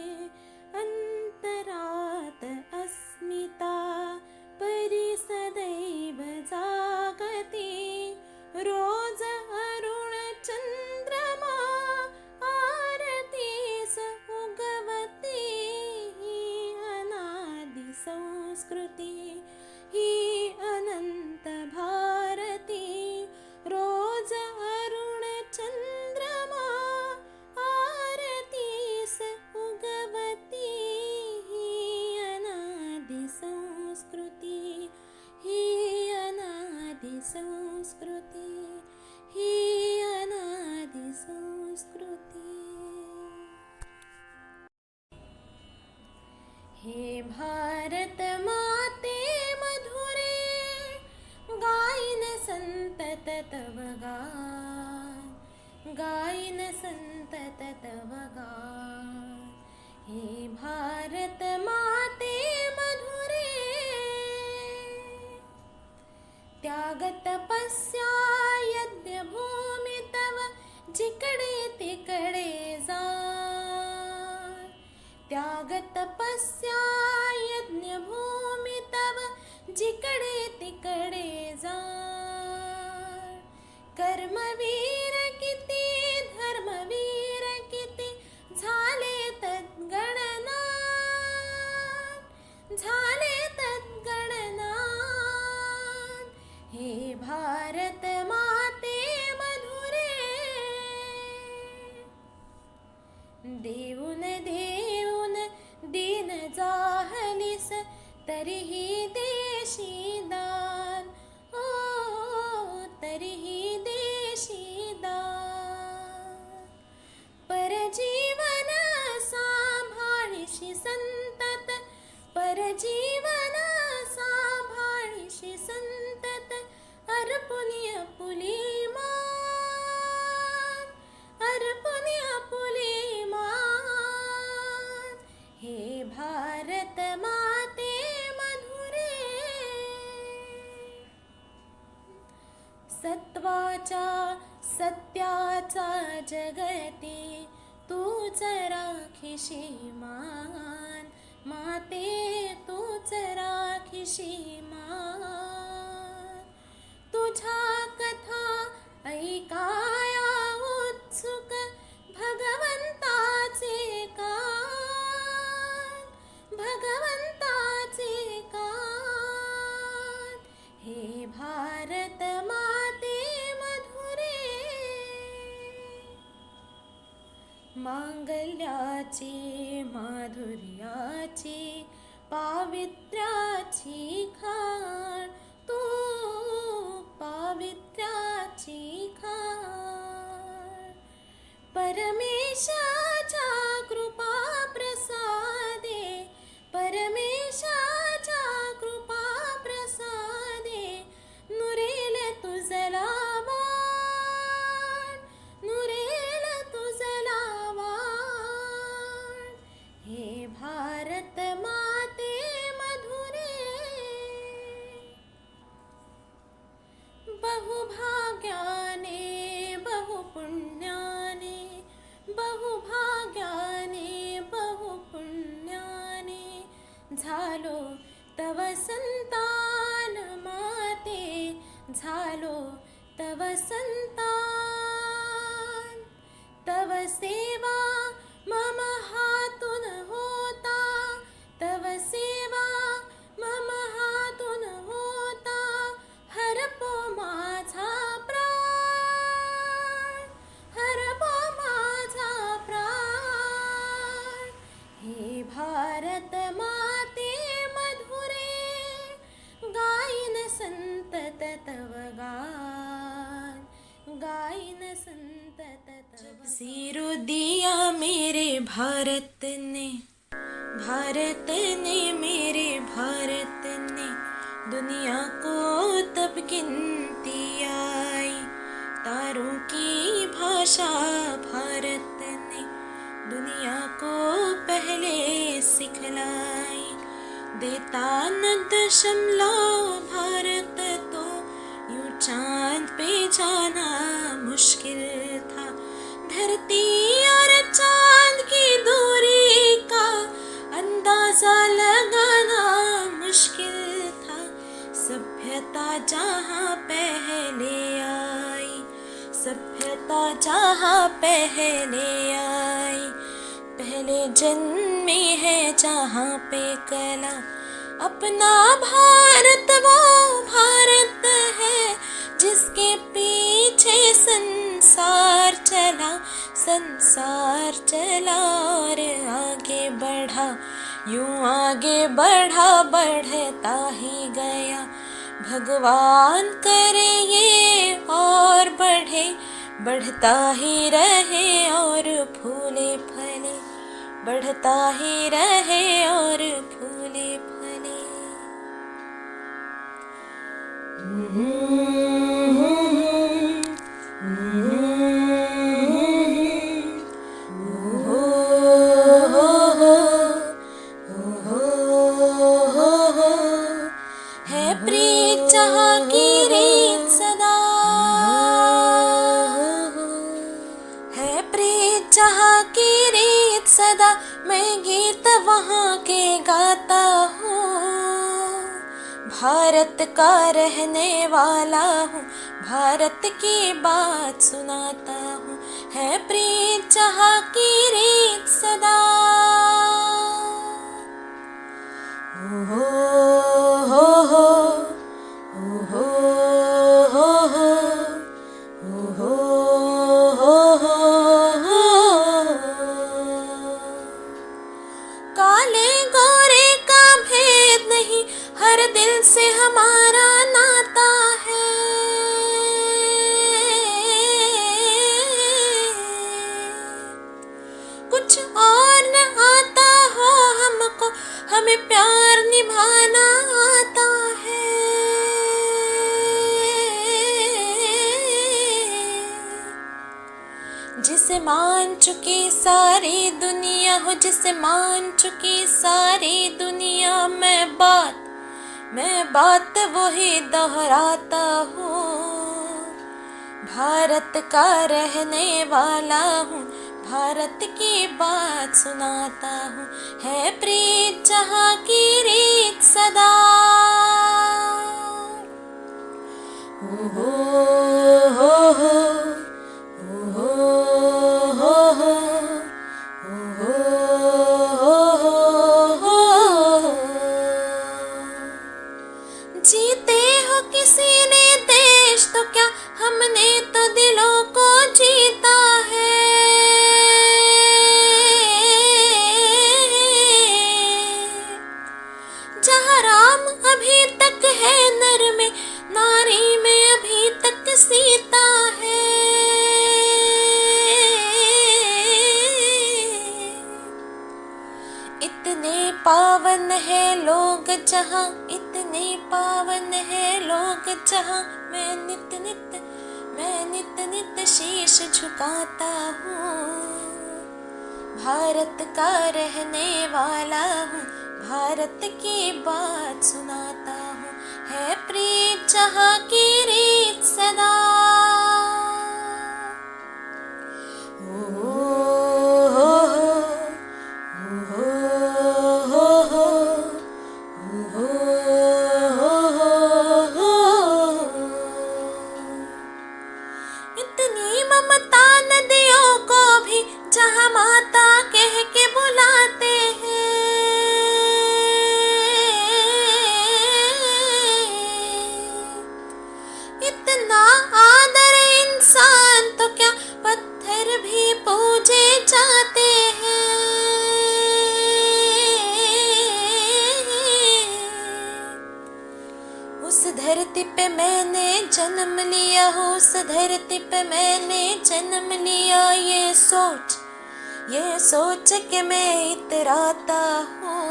अंतरात अस्मिता परी सदैव जागती, रोज अरुण चंद्रमा आरतीस उगवती, ही अनादि संस्कृती, ही अनंत भारती. रोज अरुण चंद्रमा आरतीस उगवती, ही अनादि संस्कृती, ही अनादि संस्कृती, ही अनादि संस्कृती. हे भारत माते मधुरे, गायन संतत तव गान, गायन संतत तव गान. हे भारत माते मधुरे, त्याग तपस्या यज्ञ भूमि तव, जिकडे तिकडे जा. त्याग तपस्या यज्ञ भूमि तव, जिकडे तिकडे जा. कर्मवीर किती, धर्मवीर किती, झाले तद्गणना, झाले तद्गणना. हे भारत माते मधुरे, देऊन देऊन दीन जाहलीस, तरीही देशी दान, ओ तरीही देशी दान. परजीवन सांभाळीशी संतत, परजीवन सांभाळीशी संतत, अर्पुनी आपुली मान, अर्पुनी आपुली मान. हे भारत माते मधुरे, सत्वाच्या सत्याचा जगती, तूच राखीशी मान, माते तूच राखीशी मान. तुझ्या कथा ऐकाया उत्सुक, भगवंताचे कान, भगवंताचे कान. हे भारत माते मधुरे, मांगल्याची माधुर्याची पावित्र्याची खाण, तू पावित्र्याची खाण. परमेशाच्या कृपा प्रसादे, परमेशाच्या कृपा प्रसादे, नुरेल तुझला वाण, नुरेल तुझला वाण. हे भारत माते मधुरे, बहुभा झालो तव संतान माते, झालो तव संतान. तव सेवा मम हातून होता, तव सेवा मम हातून होता. हरपो माझा प्राण, हरपो माझा प्राण. हे भारत माते मधुरे, गायन संतत तव गान, गायन संतत तव. सिरो दिया मेरे भारत ने, भारत ने मेरे भारत ने. दुनिया को तब गिनती आई, तारों की भाषा भारत ने दुनिया को पहले सिखलाई. देता न दशमलव भारत तो यूं चांद पे जाना मुश्किल था. धरती और चांद की दूरी का अंदाजा लगाना मुश्किल था. सभ्यता जहाँ पहले आई, सभ्यता जहाँ पहले आई. पहले जन्मे है जहाँ पे कला, अपना भारत वो भारत है जिसके पीछे संसार चला, संसार चला और आगे बढ़ा. यूं आगे बढ़ा बढ़ता ही गया. भगवान करे ये और बढ़े, बढ़ता ही रहे और फूले फले, बढ़ता ही रहे और फूले फले. है प्रीत जहाँ की रीत सदा, है प्रीत जहाँ की रीत सदा. मैं गीत वहाँ के गाता हूँ, भारत का रहने वाला हूँ, भारत की बात सुनाता हूँ. है प्रीत जहाँ की रीत सदा. हो हो हो हो हो हो हो हो हो हो. काले गोरे का भेद नहीं, हर दिल से हमारा नाता है. कुछ और न आता हो हमको, हमें प्यार निभाना आता है. जिसे मान चुकी सारी दुनिया हो, जिसे मान चुकी सारी दुनिया. मैं बात वही दोहराता हूँ, भारत का रहने वाला हूँ, भारत की बात सुनाता हूँ. है प्रीत जहाँ की रीत सदा. हो हो हो हो हो हो हो हो. जीते हो किसी ने देश तो क्या, हमने तो दिलों को जीता है. जहाँ राम अभी तक है नर में, नारी में अभी तक सीता है. इतने पावन है लोग जहाँ, इतने पावन है लोग जहाँ. मैं नित नित शीश झुकाता हूँ, भारत का रहने वाला हूँ, भारत की बात सुनाता हूँ. है प्रीत जहाँ की रीत सदा. हो हो हो हो हो उस धरती पे मैंने जन्म लिया हूँ, उस धरती पे मैंने जन्म लिया। ये सोच के मैं इतराता हूँ,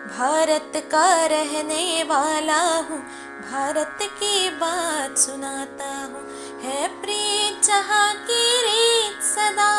भारत का रहने वाला हूँ, भारत की बात सुनाता हूँ। है प्रीत जहाँ की रीत सदा